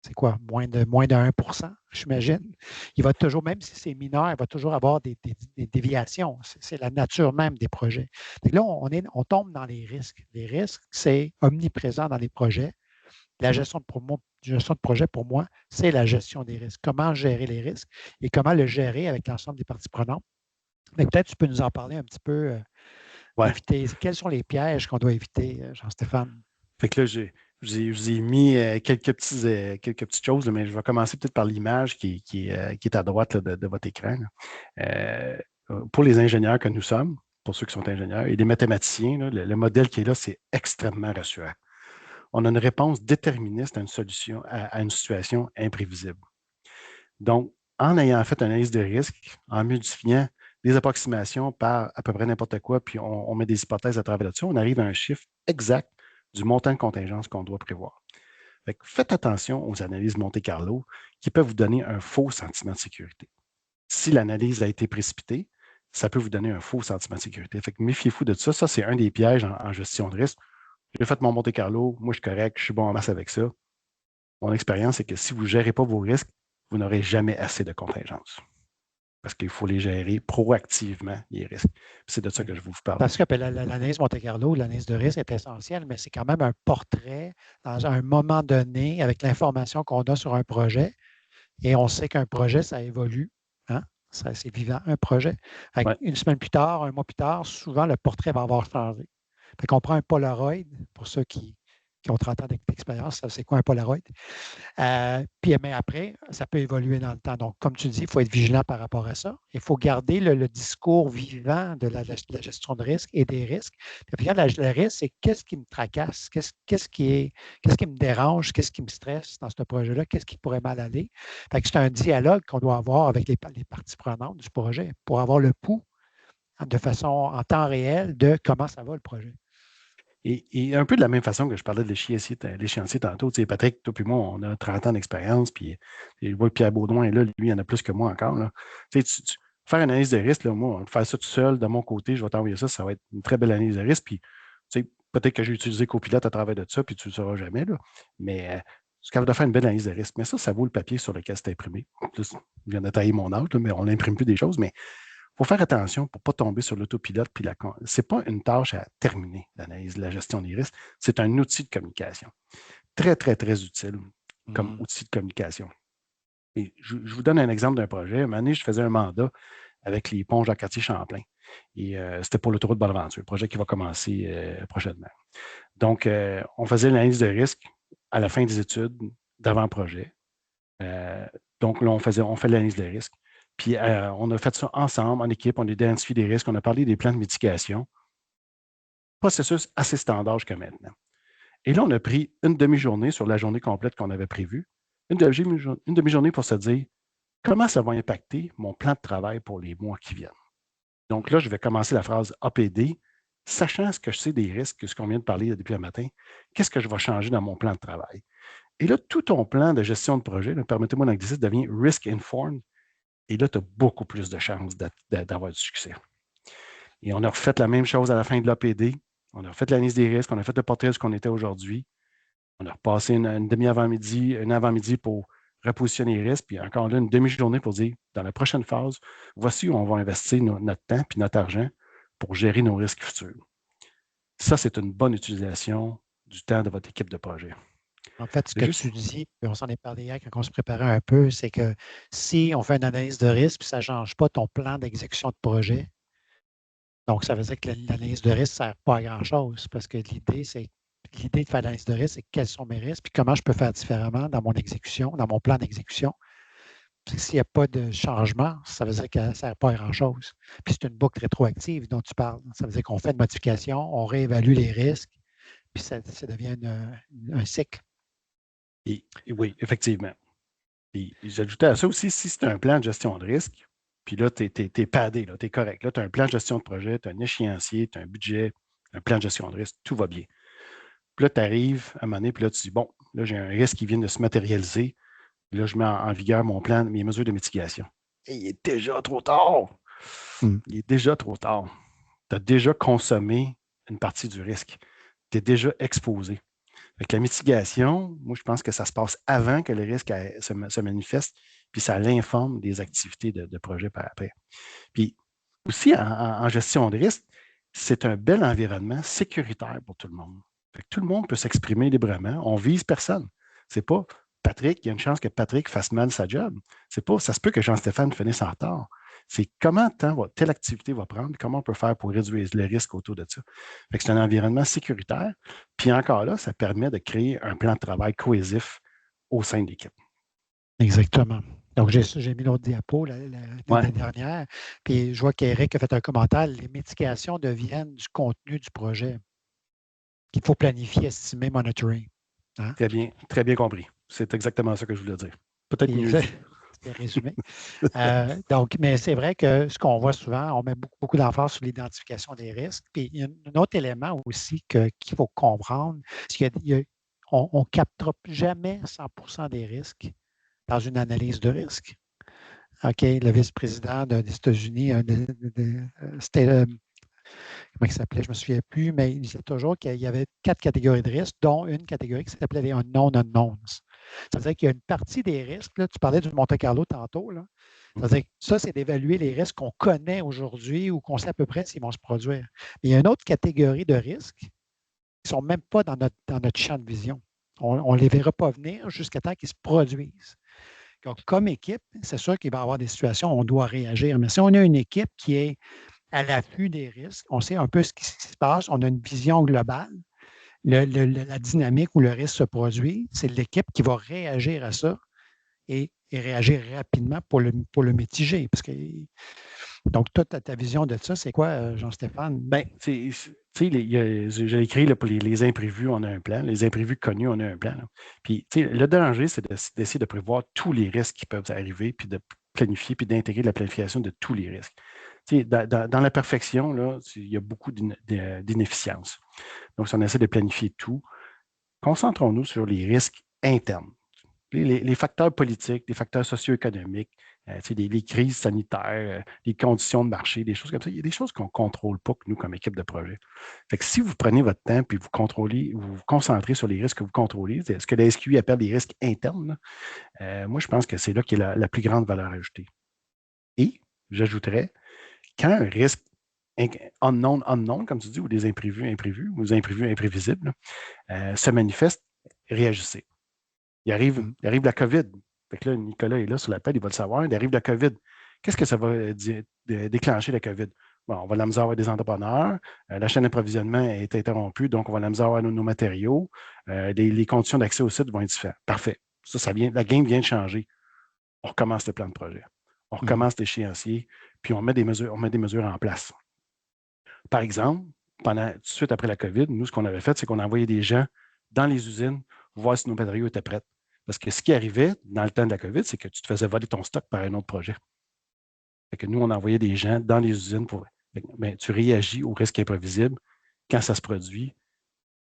A: C'est quoi? Moins de 1 j'imagine. Il va toujours, même si c'est mineur, il va toujours avoir des déviations. C'est la nature même des projets. Donc là, on tombe dans les risques. Les risques, c'est omniprésent dans les projets. La gestion de projet, pour moi, c'est la gestion des risques. Comment gérer les risques et comment le gérer avec l'ensemble des parties prenantes. Mais peut-être tu peux nous en parler un petit peu,
B: Ouais.
A: éviter. Quels sont les pièges qu'on doit éviter, Jean-Stéphane?
B: Fait que là, je vous ai mis quelques petites choses, mais je vais commencer peut-être par l'image qui est à droite là, de votre écran. Euh, pour les ingénieurs que nous sommes, pour ceux qui sont ingénieurs, et les mathématiciens, là, le modèle qui est là, c'est extrêmement rassurant. On a une réponse déterministe à une solution, à une situation imprévisible. Donc, en ayant fait une analyse de risque, en modifiant les approximations par à peu près n'importe quoi, puis on met des hypothèses à travers là-dessus, on arrive à un chiffre exact du montant de contingence qu'on doit prévoir. Fait que faites attention aux analyses Monte-Carlo qui peuvent vous donner un faux sentiment de sécurité. Si l'analyse a été précipitée, ça peut vous donner un faux sentiment de sécurité. Fait que méfiez-vous de ça. Ça, c'est un des pièges en gestion de risque. J'ai fait mon Monte-Carlo, moi je suis correct, je suis bon en masse avec ça. Mon expérience, c'est que si vous ne gérez pas vos risques, vous n'aurez jamais assez de contingence. Parce qu'il faut les gérer proactivement, les risques. C'est de ça que je vais vous parler.
A: Parce que l'analyse Monte-Carlo, l'analyse de risque est essentielle, mais c'est quand même un portrait dans un moment donné avec l'information qu'on a sur un projet. Et on sait qu'un projet, ça évolue. Hein? C'est vivant, un projet.
B: Ouais.
A: Une semaine plus tard, un mois plus tard, souvent, le portrait va avoir changé. Fait qu'on prend un Polaroid, pour ceux qui ont 30 ans d'expérience, c'est quoi un Polaroid? Mais après, ça peut évoluer dans le temps. Donc, comme tu dis, il faut être vigilant par rapport à ça. Il faut garder le discours vivant de la gestion de risque et des risques. Puis, regarde, le risque, c'est qu'est-ce qui me tracasse, qu'est-ce qui me dérange, qu'est-ce qui me stresse dans ce projet-là, qu'est-ce qui pourrait mal aller. Fait que c'est un dialogue qu'on doit avoir avec les parties prenantes du projet pour avoir le pouls de façon en temps réel de comment ça va le projet.
B: Et un peu de la même façon que je parlais de l'échéancier tantôt, tu sais, Patrick, toi et moi, on a 30 ans d'expérience, puis je vois que Pierre Baudouin est là, lui, il en a plus que moi encore. Là. Faire une analyse de risque, là, moi, faire ça tout seul, de mon côté, je vais t'envoyer ça, ça va être une très belle analyse de risque, puis peut-être que j'ai utilisé Copilote à travers de ça, puis tu ne le sauras jamais, là. Mais c'est capable de faire une belle analyse de risque. Mais ça vaut le papier sur lequel c'est imprimé. Plus, je viens de tailler mon âge, là, mais on n'imprime plus des choses, mais il faut faire attention pour ne pas tomber sur l'autopilote. Ce n'est pas une tâche à terminer, l'analyse, la gestion des risques. C'est un outil de communication. Très, très, très utile comme outil de communication. Et je vous donne un exemple d'un projet. Un moment donné, je faisais un mandat avec les ponts Jacques-Cartier-Champlain. Et c'était pour l'autoroute Bonaventure, un projet qui va commencer prochainement. Donc, on faisait l'analyse de risque à la fin des études d'avant-projet. Donc, là, on fait l'analyse de risque. Puis, on a fait ça ensemble, en équipe, on a identifié des risques, on a parlé des plans de mitigation. Processus assez standard jusqu'à maintenant. Et là, on a pris une demi-journée sur la journée complète qu'on avait prévue, une demi-journée pour se dire comment ça va impacter mon plan de travail pour les mois qui viennent. Donc là, je vais commencer la phrase APD, sachant ce que je sais des risques, ce qu'on vient de parler depuis le matin, qu'est-ce que je vais changer dans mon plan de travail? Et là, tout ton plan de gestion de projet, permettez-moi d'anglicisme, devient risk informed. Et là, tu as beaucoup plus de chances d'avoir du succès. Et on a refait la même chose à la fin de l'APD. On a refait l'analyse des risques, on a fait le portrait de ce qu'on était aujourd'hui. On a repassé une demi-avant-midi, un avant-midi pour repositionner les risques, puis encore là, une demi-journée pour dire, dans la prochaine phase, voici où on va investir notre temps et notre argent pour gérer nos risques futurs. Ça, c'est une bonne utilisation du temps de votre équipe de projet.
A: En fait, ce que tu dis, puis on s'en est parlé hier quand on se préparait un peu, c'est que si on fait une analyse de risque, puis ça ne change pas ton plan d'exécution de projet, donc ça veut dire que l'analyse de risque ne sert pas à grand-chose parce que l'idée de faire l'analyse de risque, c'est quels sont mes risques, puis comment je peux faire différemment dans mon exécution, dans mon plan d'exécution. s'il n'y a pas de changement, ça veut dire que ça ne sert pas à grand-chose. Puis c'est une boucle rétroactive dont tu parles. Ça veut dire qu'on fait une modification, on réévalue les risques, puis ça devient un cycle.
B: Et oui, effectivement. Et j'ajoutais à ça aussi, si c'est un plan de gestion de risque, puis là, tu es padé, tu es correct. Là, tu as un plan de gestion de projet, tu as un échéancier, tu as un budget, un plan de gestion de risque, tout va bien. Puis là, tu arrives à un moment donné, puis là, tu dis, bon, là, j'ai un risque qui vient de se matérialiser. Puis là, je mets en vigueur mon plan, mes mesures de mitigation. Et il est déjà trop tard. Il est déjà trop tard. Tu as déjà consommé une partie du risque. Tu es déjà exposé. Avec la mitigation, moi, je pense que ça se passe avant que le risque se manifeste, puis ça l'informe des activités de projet par après. Puis aussi, en gestion de risque, c'est un bel environnement sécuritaire pour tout le monde. Fait que tout le monde peut s'exprimer librement. On ne vise personne. C'est pas Patrick, il y a une chance que Patrick fasse mal sa job. C'est pas, ça se peut que Jean-Stéphane finisse en retard. C'est comment telle activité va prendre, comment on peut faire pour réduire le risque autour de ça. Fait que c'est un environnement sécuritaire. Puis encore là, ça permet de créer un plan de travail cohésif au sein de l'équipe.
A: Exactement. Donc, j'ai mis l'autre diapo, la dernière, puis je vois qu'Éric a fait un commentaire. Les mitigations deviennent du contenu du projet qu'il faut planifier, estimer, monitorer. Hein?
B: Très bien compris. C'est exactement ça que je voulais dire. Peut-être mieux dit.
A: C'est résumé. Donc, mais c'est vrai que ce qu'on voit souvent, on met beaucoup d'emphase sur l'identification des risques. Puis il y a un autre élément aussi qu'il faut comprendre, c'est qu'on ne captera jamais 100% des risques dans une analyse de risque. OK, le vice-président des États-Unis, c'était, comment il s'appelait, je ne me souviens plus, mais il disait toujours qu'il y avait 4 catégories de risques, dont une catégorie qui s'appelait les unknown unknowns. Ça veut dire qu'il y a une partie des risques, là, tu parlais du Monte-Carlo tantôt, là, ça veut dire que ça, c'est d'évaluer les risques qu'on connaît aujourd'hui ou qu'on sait à peu près s'ils vont se produire. Mais il y a une autre catégorie de risques qui ne sont même pas dans notre champ de vision. On ne les verra pas venir jusqu'à temps qu'ils se produisent. Donc, comme équipe, c'est sûr qu'il va y avoir des situations où on doit réagir. Mais si on a une équipe qui est à l'affût des risques, on sait un peu ce qui se passe, on a une vision globale, la dynamique où le risque se produit, c'est l'équipe qui va réagir à ça et réagir rapidement pour le mitiger. Donc, toi, ta vision de ça, c'est quoi, Jean-Stéphane?
B: Bien, tu sais, j'ai écrit là, pour les imprévus, on a un plan. Les imprévus connus, on a un plan. Là. Puis, tu sais, le danger, c'est d'essayer de prévoir tous les risques qui peuvent arriver, puis de planifier, puis d'intégrer la planification de tous les risques. Tu sais, dans la perfection, là, il y a beaucoup d'inefficience. Donc, si on essaie de planifier tout, concentrons-nous sur les risques internes. Les facteurs politiques, les facteurs socio-économiques, les crises sanitaires, les conditions de marché, des choses comme ça. Il y a des choses qu'on ne contrôle pas, nous, comme équipe de projet. Fait que si vous prenez votre temps et vous vous concentrez sur les risques que vous contrôlez, c'est ce que la SQI appelle les risques internes, moi, je pense que c'est là qu'il y a la plus grande valeur ajoutée. Et j'ajouterais, quand un risque unknown, comme tu dis, ou des imprévus, ou des imprévus imprévisibles, se manifeste, réagissez. Il arrive la COVID. Fait que là, Nicolas est là sur l'appel, il va le savoir. Il arrive la COVID. Qu'est-ce que ça va déclencher la COVID? Bon, on va la misère avoir des entrepreneurs. La chaîne d'approvisionnement est interrompue, donc on va la misère avoir nos matériaux. Les conditions d'accès au site vont être différentes. Parfait. La game vient de changer. On recommence le plan de projet. On recommence l'échéancier, puis on met des mesures en place. Par exemple, tout de suite après la COVID, nous, ce qu'on avait fait, c'est qu'on a envoyé des gens dans les usines voir si nos matériaux étaient prêts. Parce que ce qui arrivait dans le temps de la COVID, c'est que tu te faisais voler ton stock par un autre projet. Fait que nous, on envoyait des gens dans les usines pour. Ben, tu réagis au risque imprévisible. Quand ça se produit,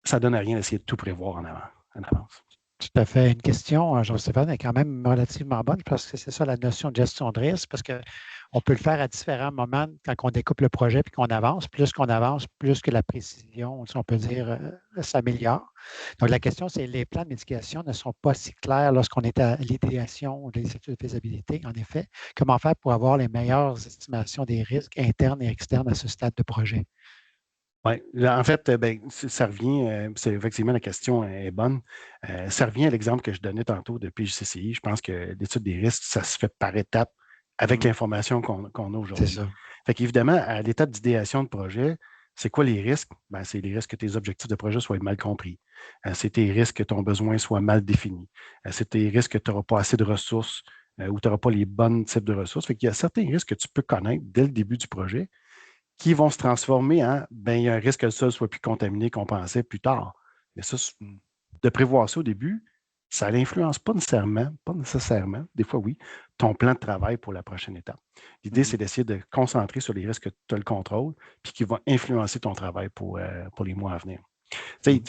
B: ça ne donne à rien d'essayer de tout prévoir en avance.
A: Tout à fait. Une question, Jean-Stéphane, est quand même relativement bonne. Je pense que c'est ça la notion de gestion de risque, parce qu'on peut le faire à différents moments quand on découpe le projet et qu'on avance. Plus qu'on avance, plus que la précision, si on peut dire, s'améliore. Donc, la question, c'est les plans de mitigation ne sont pas si clairs lorsqu'on est à l'idéation des études de faisabilité. En effet, comment faire pour avoir les meilleures estimations des risques internes et externes à ce stade de projet?
B: Oui, en fait, ça revient, c'est effectivement la question est bonne. Ça revient à l'exemple que je donnais tantôt de PJCCI. Je pense que l'étude des risques, ça se fait par étapes avec l'information qu'on a aujourd'hui.
A: C'est ça.
B: Fait qu'évidemment, à l'étape d'idéation de projet, c'est quoi les risques? Ben, c'est les risques que tes objectifs de projet soient mal compris. C'est tes risques que ton besoin soit mal défini. C'est tes risques que tu n'auras pas assez de ressources où tu n'auras pas les bons types de ressources. Fait qu'il y a certains risques que tu peux connaître dès le début du projet qui vont se transformer en, ben, il y a un risque que le sol soit plus contaminé qu'on pensait plus tard. Mais ça, de prévoir ça au début, ça n'influence pas nécessairement, des fois oui, ton plan de travail pour la prochaine étape. L'idée, c'est d'essayer de concentrer sur les risques que tu as le contrôle, puis qui vont influencer ton travail pour les mois à venir. Puis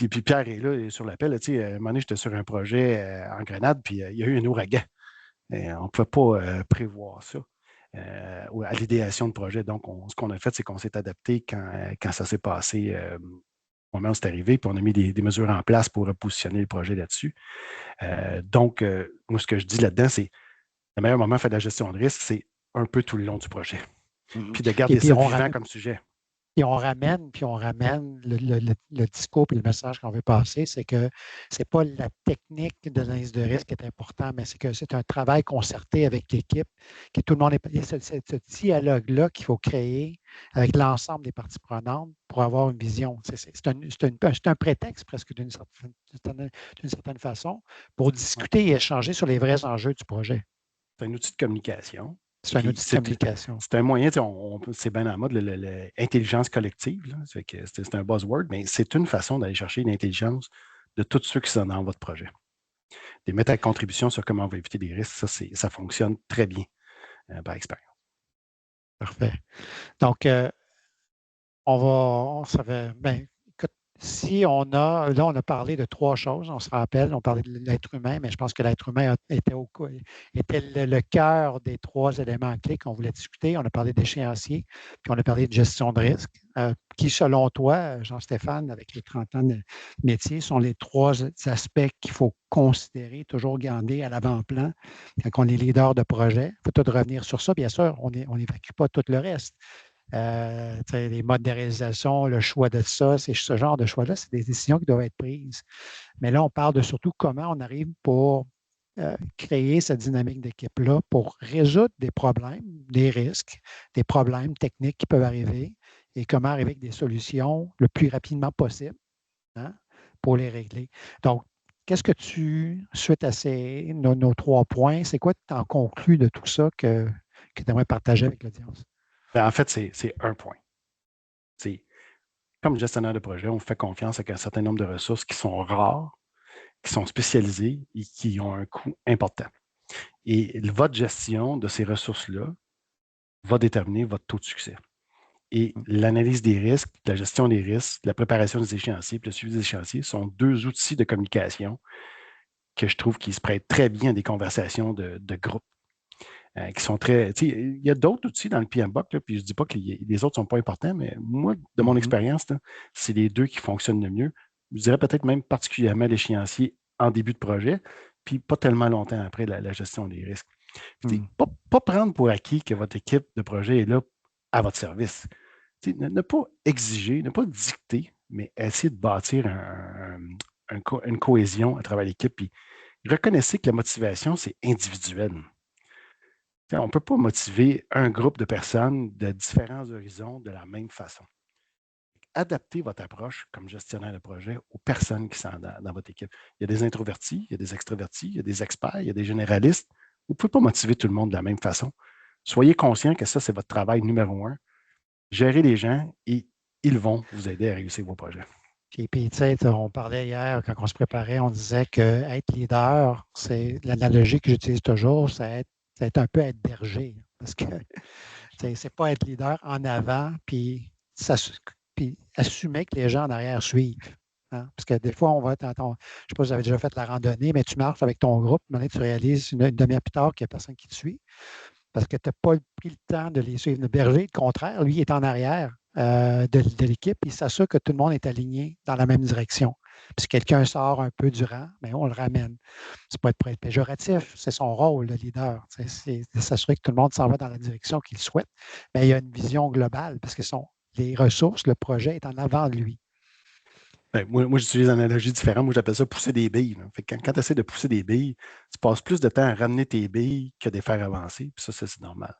B: Pierre est là sur l'appel. À un moment donné, j'étais sur un projet en Grenade, puis il y a eu un ouragan. On ne pouvait pas prévoir ça à l'idéation de projet. Donc, ce qu'on a fait, c'est qu'on s'est adapté quand ça s'est passé au moment où c'est arrivé, puis on a mis des mesures en place pour repositionner le projet là-dessus. Donc, moi, ce que je dis là-dedans, c'est le meilleur moment de faire de la gestion de risque, c'est un peu tout le long du projet. Puis de garder ça vivant comme sujet.
A: Puis on ramène le discours et le message qu'on veut passer, c'est que ce n'est pas la technique de l'analyse de risque qui est important, mais c'est que c'est un travail concerté avec l'équipe, que tout le monde est. Ce dialogue-là qu'il faut créer avec l'ensemble des parties prenantes pour avoir une vision. C'est un prétexte presque d'une certaine façon pour discuter et échanger sur les vrais enjeux du projet.
B: C'est un outil de communication.
A: C'est un outil de communication.
B: C'est un moyen, c'est bien en mode l'intelligence collective. C'est un buzzword, mais c'est une façon d'aller chercher l'intelligence de tous ceux qui sont dans votre projet. Les mettre à contribution sur comment on va éviter des risques, ça fonctionne très bien par expérience.
A: Parfait. Donc, si on a parlé de trois choses, on se rappelle, on parlait de l'être humain, mais je pense que l'être humain était le cœur des trois éléments clés qu'on voulait discuter. On a parlé d'échéancier, puis on a parlé de gestion de risque, qui, selon toi, Jean-Stéphane, avec les 30 ans de métier, sont les trois aspects qu'il faut considérer, toujours garder à l'avant-plan quand on est leader de projet. Il faut tout revenir sur ça. Bien sûr, on n'évacue pas tout le reste. Les modes de réalisation, le choix de ça, c'est ce genre de choix-là, c'est des décisions qui doivent être prises. Mais là, on parle de surtout comment on arrive pour créer cette dynamique d'équipe-là pour résoudre des problèmes, des risques, des problèmes techniques qui peuvent arriver et comment arriver avec des solutions le plus rapidement possible pour les régler. Donc, qu'est-ce que suite à nos trois points, c'est quoi que tu en conclus de tout ça que tu aimerais partager avec l'audience?
B: En fait, c'est un point. Comme gestionnaire de projet, on fait confiance avec un certain nombre de ressources qui sont rares, qui sont spécialisées et qui ont un coût important. Et votre gestion de ces ressources-là va déterminer votre taux de succès. Et l'analyse des risques, la gestion des risques, la préparation des échéanciers et le suivi des échéanciers sont deux outils de communication que je trouve qui se prêtent très bien à des conversations de groupe. Qui sont très. Il y a d'autres outils dans le PMBOK, puis je ne dis pas que les autres ne sont pas importants, mais moi, de mon expérience, c'est les deux qui fonctionnent le mieux. Je dirais peut-être même particulièrement l'échéancier en début de projet, puis pas tellement longtemps après la gestion des risques. Pas prendre pour acquis que votre équipe de projet est là à votre service. Ne pas exiger, ne pas dicter, mais essayer de bâtir une cohésion à travers l'équipe. Puis reconnaissez que la motivation, c'est individuel. On ne peut pas motiver un groupe de personnes de différents horizons de la même façon. Adaptez votre approche comme gestionnaire de projet aux personnes qui sont dans votre équipe. Il y a des introvertis, il y a des extrovertis, il y a des experts, il y a des généralistes. Vous ne pouvez pas motiver tout le monde de la même façon. Soyez conscient que ça, c'est votre travail numéro un. Gérez les gens et ils vont vous aider à réussir vos projets.
A: Puis, tu sais, on parlait hier, quand on se préparait, on disait qu'être leader, c'est l'analogie que j'utilise toujours, c'est un peu être berger. Parce que c'est pas être leader en avant, puis assumer que les gens en arrière suivent. Hein? Parce que des fois, on va je ne sais pas si vous avez déjà fait la randonnée, mais tu marches avec ton groupe, maintenant tu réalises une demi-heure plus tard qu'il n'y a personne qui te suit. Parce que tu n'as pas pris le temps de les suivre. Le berger, au contraire, lui, il est en arrière de l'équipe. Il s'assure que tout le monde est aligné dans la même direction. Puis si quelqu'un sort un peu du rang, bien, on le ramène. C'est pas être péjoratif, c'est son rôle, le leader. C'est de s'assurer que tout le monde s'en va dans la direction qu'il souhaite. Mais il y a une vision globale parce que les ressources, le projet est en avant de lui.
B: Ben, moi j'utilise une analogie différente. Moi, j'appelle ça pousser des billes. Fait que quand tu essaies de pousser des billes, tu passes plus de temps à ramener tes billes que de les faire avancer. Puis ça, c'est normal.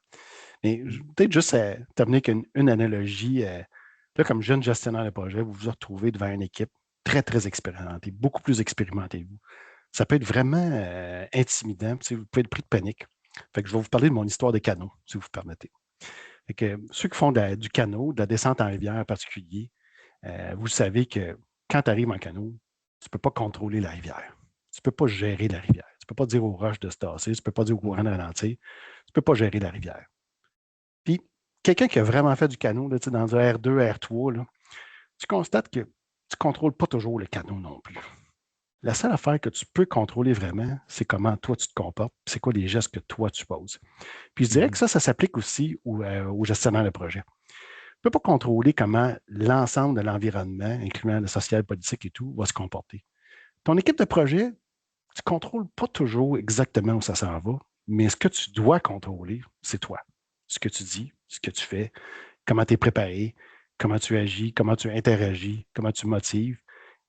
B: Mais peut-être juste terminer avec une analogie. Là, comme jeune gestionnaire de projet, vous vous retrouvez devant une équipe très, très expérimentée, beaucoup plus expérimentée que vous. ça peut être vraiment intimidant. Vous pouvez être pris de panique. Fait que je vais vous parler de mon histoire de canot, si vous permettez. Fait que, ceux qui font du canot, de la descente en rivière en particulier, vous savez que quand tu arrives en canot, tu ne peux pas contrôler la rivière. Tu ne peux pas gérer la rivière. Tu ne peux pas dire aux roches de se tasser. Tu ne peux pas dire au courant de ralentir. Tu ne peux pas gérer la rivière. Puis, quelqu'un qui a vraiment fait du canot, là, dans un R2, R3, là, tu constates que tu ne contrôles pas toujours le canot non plus. La seule affaire que tu peux contrôler vraiment, c'est comment toi tu te comportes, c'est quoi les gestes que toi tu poses. Puis je dirais que ça s'applique aussi aux gestionnaires de projet. Tu ne peux pas contrôler comment l'ensemble de l'environnement, incluant le social, politique et tout, va se comporter. Ton équipe de projet, tu ne contrôles pas toujours exactement où ça s'en va, mais ce que tu dois contrôler, c'est toi. Ce que tu dis, ce que tu fais, comment tu es préparé, comment tu agis, comment tu interagis, comment tu motives.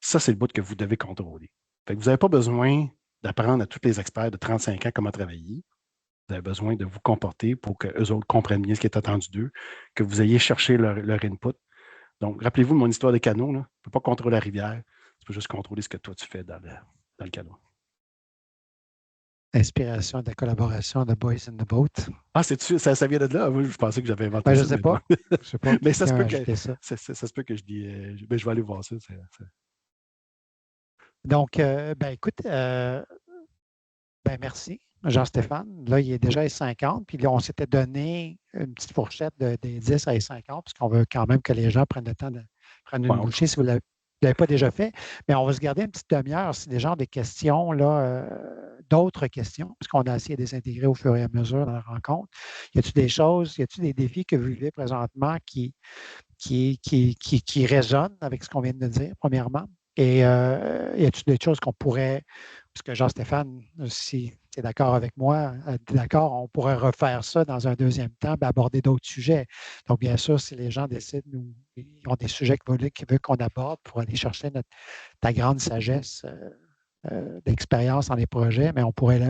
B: Ça, c'est le bout que vous devez contrôler. Fait que vous n'avez pas besoin d'apprendre à tous les experts de 35 ans comment travailler. Vous avez besoin de vous comporter pour qu'eux autres comprennent bien ce qui est attendu d'eux, que vous ayez cherché leur input. Donc, rappelez-vous de mon histoire de canot. Tu ne peux pas contrôler la rivière. Tu peux juste contrôler ce que toi, tu fais dans le canot.
A: Inspiration de la collaboration de Boys in the Boat.
B: Ah, ça vient de là? Moi, je pensais que j'avais inventé
A: Ben, je
B: ça.
A: ne sais pas. Je ne sais pas.
B: Mais ça se
A: Quelqu'un
B: peut
A: a
B: que,
A: ajouté ça.
B: ça se peut que je dis. Ben, je vais aller voir ça.
A: Donc, ben, écoute, ben, merci, Jean-Stéphane. Là, il est déjà à 50, puis là, on s'était donné une petite fourchette des 10 à 50, parce qu'on veut quand même que les gens prennent le temps de prendre une
B: Wow.
A: bouchée si vous ne l'avez pas déjà fait. Mais on va se garder une petite demi-heure si des gens ont des questions, là, d'autres questions, puisqu'on a essayé de les intégrer au fur et à mesure dans la rencontre. Y a-t-il des choses, y a-t-il des défis que vous vivez présentement qui résonnent avec ce qu'on vient de dire, premièrement? Et y a-t-il des choses qu'on pourrait, parce que Jean-Stéphane, si tu es d'accord avec moi, d'accord, on pourrait refaire ça dans un deuxième temps, puis aborder d'autres sujets. Donc, bien sûr, si les gens décident, ils ont des sujets qu'ils veulent qu'on aborde pour aller chercher ta grande sagesse d'expérience dans les projets, mais on pourrait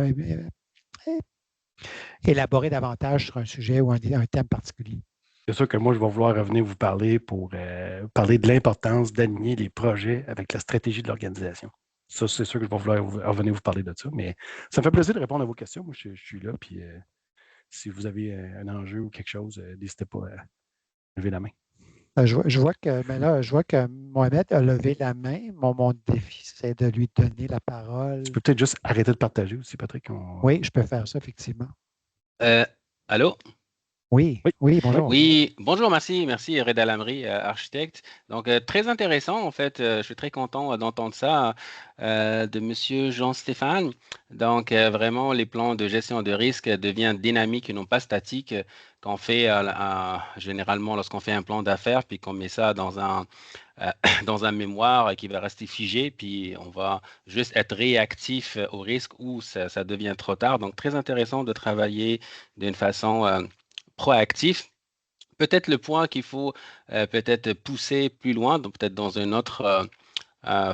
A: élaborer davantage sur un sujet ou un thème particulier.
B: C'est sûr que moi, je vais vouloir revenir vous parler pour parler de l'importance d'aligner les projets avec la stratégie de l'organisation. Ça, c'est sûr que je vais vouloir revenir vous parler de ça, mais ça me fait plaisir de répondre à vos questions. Moi, je suis là, puis si vous avez un enjeu ou quelque chose, n'hésitez pas à lever la main.
A: Je vois que, mais là, je vois que Mohamed a levé la main. Mon défi, c'est de lui donner la parole.
B: Tu peux peut-être juste arrêter de partager aussi, Patrick.
A: Oui, je peux faire ça, effectivement.
C: Allô?
A: Oui,
B: Oui,
A: oui, bonjour.
C: Oui, bonjour, merci Reda Lamri, architecte. Donc, très intéressant, en fait, je suis très content d'entendre ça de Monsieur Jean-Stéphane. Donc, vraiment, les plans de gestion de risque deviennent dynamiques et non pas statiques qu'on fait généralement lorsqu'on fait un plan d'affaires, puis qu'on met ça dans un mémoire qui va rester figé, puis on va juste être réactif au risque ou ça devient trop tard. Donc, très intéressant de travailler d'une façon proactive. Peut-être le point qu'il faut peut-être pousser plus loin, donc peut-être dans une autre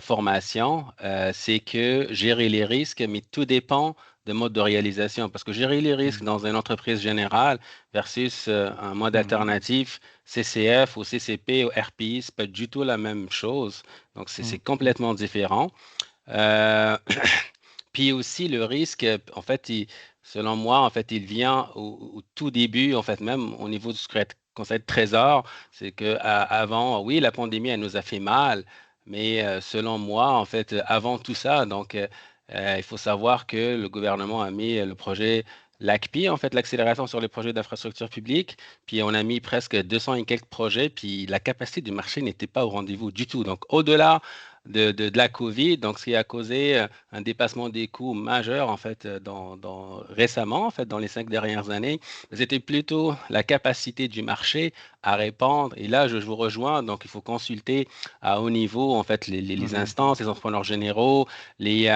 C: formation, c'est que gérer les risques, mais tout dépend de mode de réalisation. Parce que gérer les risques dans une entreprise générale versus un mode alternatif, CCF ou CCP ou RPI, c'est pas du tout la même chose. Donc, c'est complètement différent. Puis aussi, le risque, en fait, selon moi, en fait, il vient au tout début, en fait, même au niveau du conseil de trésor, c'est qu'avant, oui, la pandémie, elle nous a fait mal, mais selon moi, en fait, avant tout ça, donc, il faut savoir que le gouvernement a mis le projet l'ACPI, en fait, l'accélération sur les projets d'infrastructure publique, puis on a mis presque 200 et quelques projets, puis la capacité du marché n'était pas au rendez-vous du tout. Donc, au-delà de la COVID, donc ce qui a causé un dépassement des coûts majeur en fait récemment, en fait dans les 5 dernières années, c'était plutôt la capacité du marché à répondre. Et là, je vous rejoins. Donc, il faut consulter à haut niveau en fait les instances, les entrepreneurs généraux, les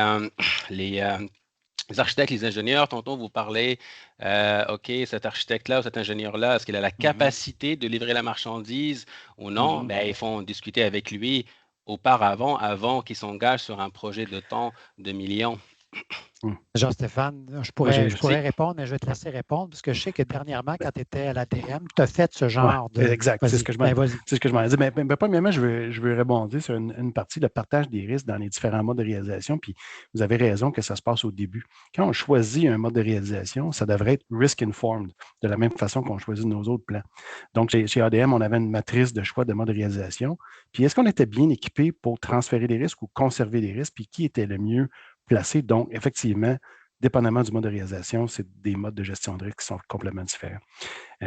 C: les architectes, les ingénieurs. Tantôt, vous parlez, OK, cet architecte-là ou cet ingénieur-là, est-ce qu'il a la capacité de livrer la marchandise ou non? Ben, il faut discuter avec lui auparavant, avant qu'il s'engage sur un projet de temps de millions.
A: Jean-Stéphane, je pourrais répondre, mais je vais te laisser répondre parce que je sais que dernièrement, quand tu étais à l'ADM, tu as fait ce genre de.
B: Exact, c'est ce que je m'en ai dit. Mais premièrement, je veux rebondir sur une partie, le partage des risques dans les différents modes de réalisation. Puis vous avez raison que ça se passe au début. Quand on choisit un mode de réalisation, ça devrait être risk-informed, de la même façon qu'on choisit nos autres plans. Donc, chez ADM, on avait une matrice de choix de mode de réalisation. Puis est-ce qu'on était bien équipé pour transférer des risques ou conserver des risques? Puis qui était le mieux placé? Donc, effectivement, dépendamment du mode de réalisation, c'est des modes de gestion de risque qui sont complètement différents.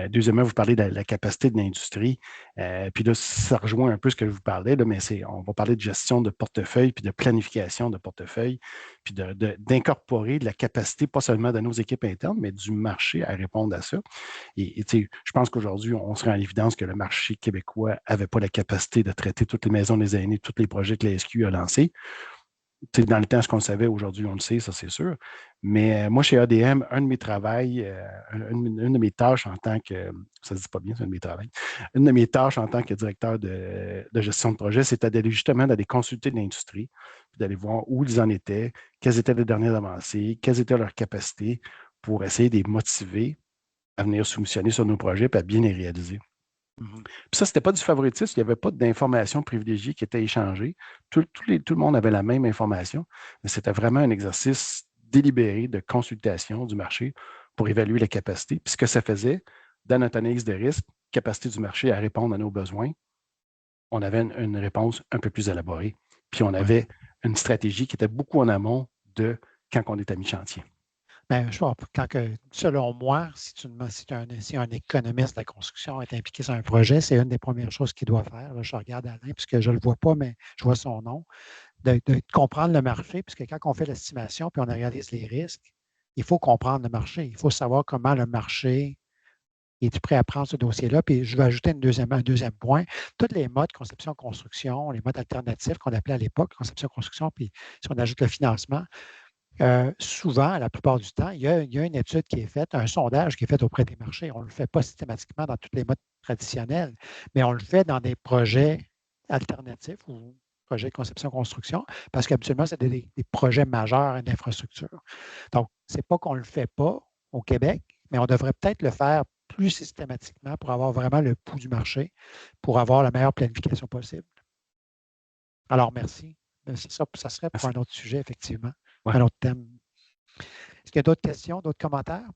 B: Deuxièmement, vous parlez de la capacité de l'industrie. Puis là, ça rejoint un peu ce que je vous parlais, là, mais on va parler de gestion de portefeuille, puis de planification de portefeuille, puis d'incorporer de la capacité, pas seulement de nos équipes internes, mais du marché à répondre à ça. Et je pense qu'aujourd'hui, on se rend à l'évidence que le marché québécois n'avait pas la capacité de traiter toutes les maisons des aînés, tous les projets que la SQ a lancés. Dans le temps, ce qu'on savait, aujourd'hui, on le sait, ça c'est sûr. Mais moi, chez ADM, un de mes travails, une de mes tâches en tant que, ça ne se dit pas bien, c'est un de mes travails, une de mes tâches en tant que directeur de gestion de projet, c'était d'aller justement d'aller consulter l'industrie, puis d'aller voir où ils en étaient, quelles étaient les dernières avancées, quelles étaient leurs capacités pour essayer de les motiver à venir soumissionner sur nos projets et à bien les réaliser. Puis ça, ce n'était pas du favoritisme, il n'y avait pas d'informations privilégiées qui étaient échangées. Tout le monde avait la même information, mais c'était vraiment un exercice délibéré de consultation du marché pour évaluer la capacité. Puis ce que ça faisait, dans notre analyse de risque, capacité du marché à répondre à nos besoins, on avait une réponse un peu plus élaborée. Puis on avait une stratégie qui était beaucoup en amont de quand on est à mi-chantier.
A: Bien, selon moi, si un économiste de la construction est impliqué sur un projet, c'est une des premières choses qu'il doit faire. Là, je regarde Alain, puisque je ne le vois pas, mais je vois son nom, de comprendre le marché, puisque quand on fait l'estimation puis on analyse les risques, il faut comprendre le marché. Il faut savoir comment le marché est prêt à prendre ce dossier-là. Puis je vais ajouter un deuxième point. Tous les modes conception-construction, les modes alternatifs qu'on appelait à l'époque conception-construction, puis si on ajoute le financement, souvent, la plupart du temps, il y a une étude qui est faite, un sondage qui est fait auprès des marchés. On ne le fait pas systématiquement dans tous les modes traditionnels, mais on le fait dans des projets alternatifs ou projets de conception-construction, parce qu'habituellement, c'est des projets majeurs d'infrastructure. Donc, ce n'est pas qu'on ne le fait pas au Québec, mais on devrait peut-être le faire plus systématiquement pour avoir vraiment le pouls du marché, pour avoir la meilleure planification possible. Alors, merci. Ça serait pour un autre sujet, effectivement. Un autre thème. Est-ce qu'il y a d'autres questions, d'autres commentaires?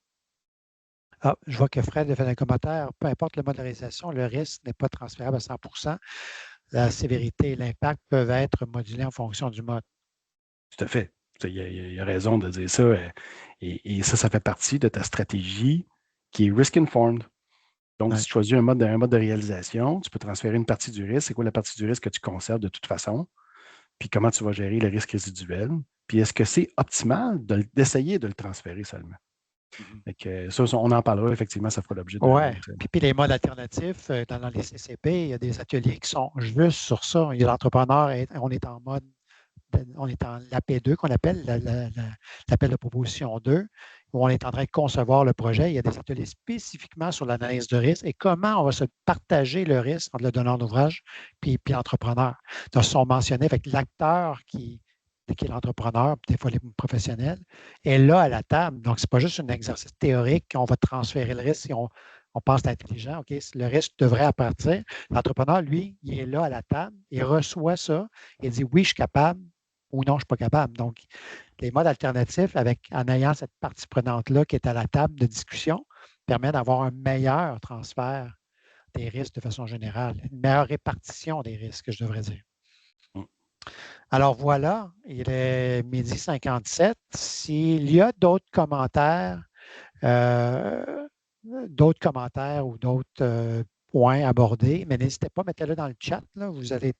A: Ah, je vois que Fred a fait un commentaire. Peu importe le mode de réalisation, le risque n'est pas transférable à 100%. La sévérité et l'impact peuvent être modulés en fonction du mode.
B: Tout à fait. Il a raison de dire ça. Et ça fait partie de ta stratégie qui est risk-informed. Donc, si tu choisis un mode de réalisation, tu peux transférer une partie du risque. C'est quoi la partie du risque que tu conserves de toute façon? Puis comment tu vas gérer le risque résiduel? Puis est-ce que c'est optimal d'essayer de le transférer seulement? Ça, on en parlera, effectivement, ça fera l'objet de.
A: Oui. Puis les modes alternatifs, dans les CCP, il y a des ateliers qui sont juste sur ça. Il y a l'entrepreneur, on est en mode, on est en l'AP2 qu'on appelle, l'appel de proposition 2, où on est en train de concevoir le projet. Il y a des ateliers spécifiquement sur l'analyse de risque et comment on va se partager le risque entre le donneur d'ouvrage puis l'entrepreneur. Donc, ils sont mentionnés avec l'acteur qui est l'entrepreneur, des fois les professionnels, est là à la table. Donc, ce n'est pas juste un exercice théorique, on va transférer le risque si on pense intelligent, OK, le risque devrait appartenir. L'entrepreneur, lui, il est là à la table, il reçoit ça, il dit oui, je suis capable ou non, je ne suis pas capable. Donc, les modes alternatifs, en ayant cette partie prenante-là qui est à la table de discussion, permet d'avoir un meilleur transfert des risques de façon générale, une meilleure répartition des risques, je devrais dire. Alors voilà, il est 12h57. S'il y a d'autres commentaires ou d'autres points abordés, mais n'hésitez pas, mettez-le dans le chat. Là. Vous allez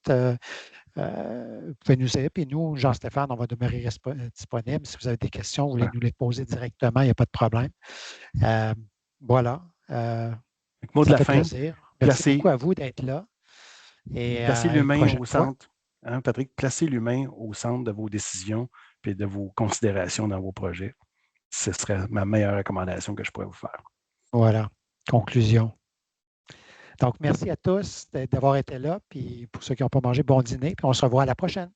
A: vous pouvez nous aider. Puis nous, Jean-Stéphane, on va demeurer disponible. Si vous avez des questions, vous voulez nous les poser directement, il n'y a pas de problème. Voilà.
B: Mot de la fin.
A: Merci beaucoup à vous d'être là.
B: Placez l'humain au centre. Hein, Patrick, placez l'humain au centre de vos décisions et de vos considérations dans vos projets. Ce serait ma meilleure recommandation que je pourrais vous faire.
A: Voilà. Conclusion. Donc, merci à tous d'avoir été là. Puis pour ceux qui n'ont pas mangé, bon dîner. Puis on se revoit à la prochaine.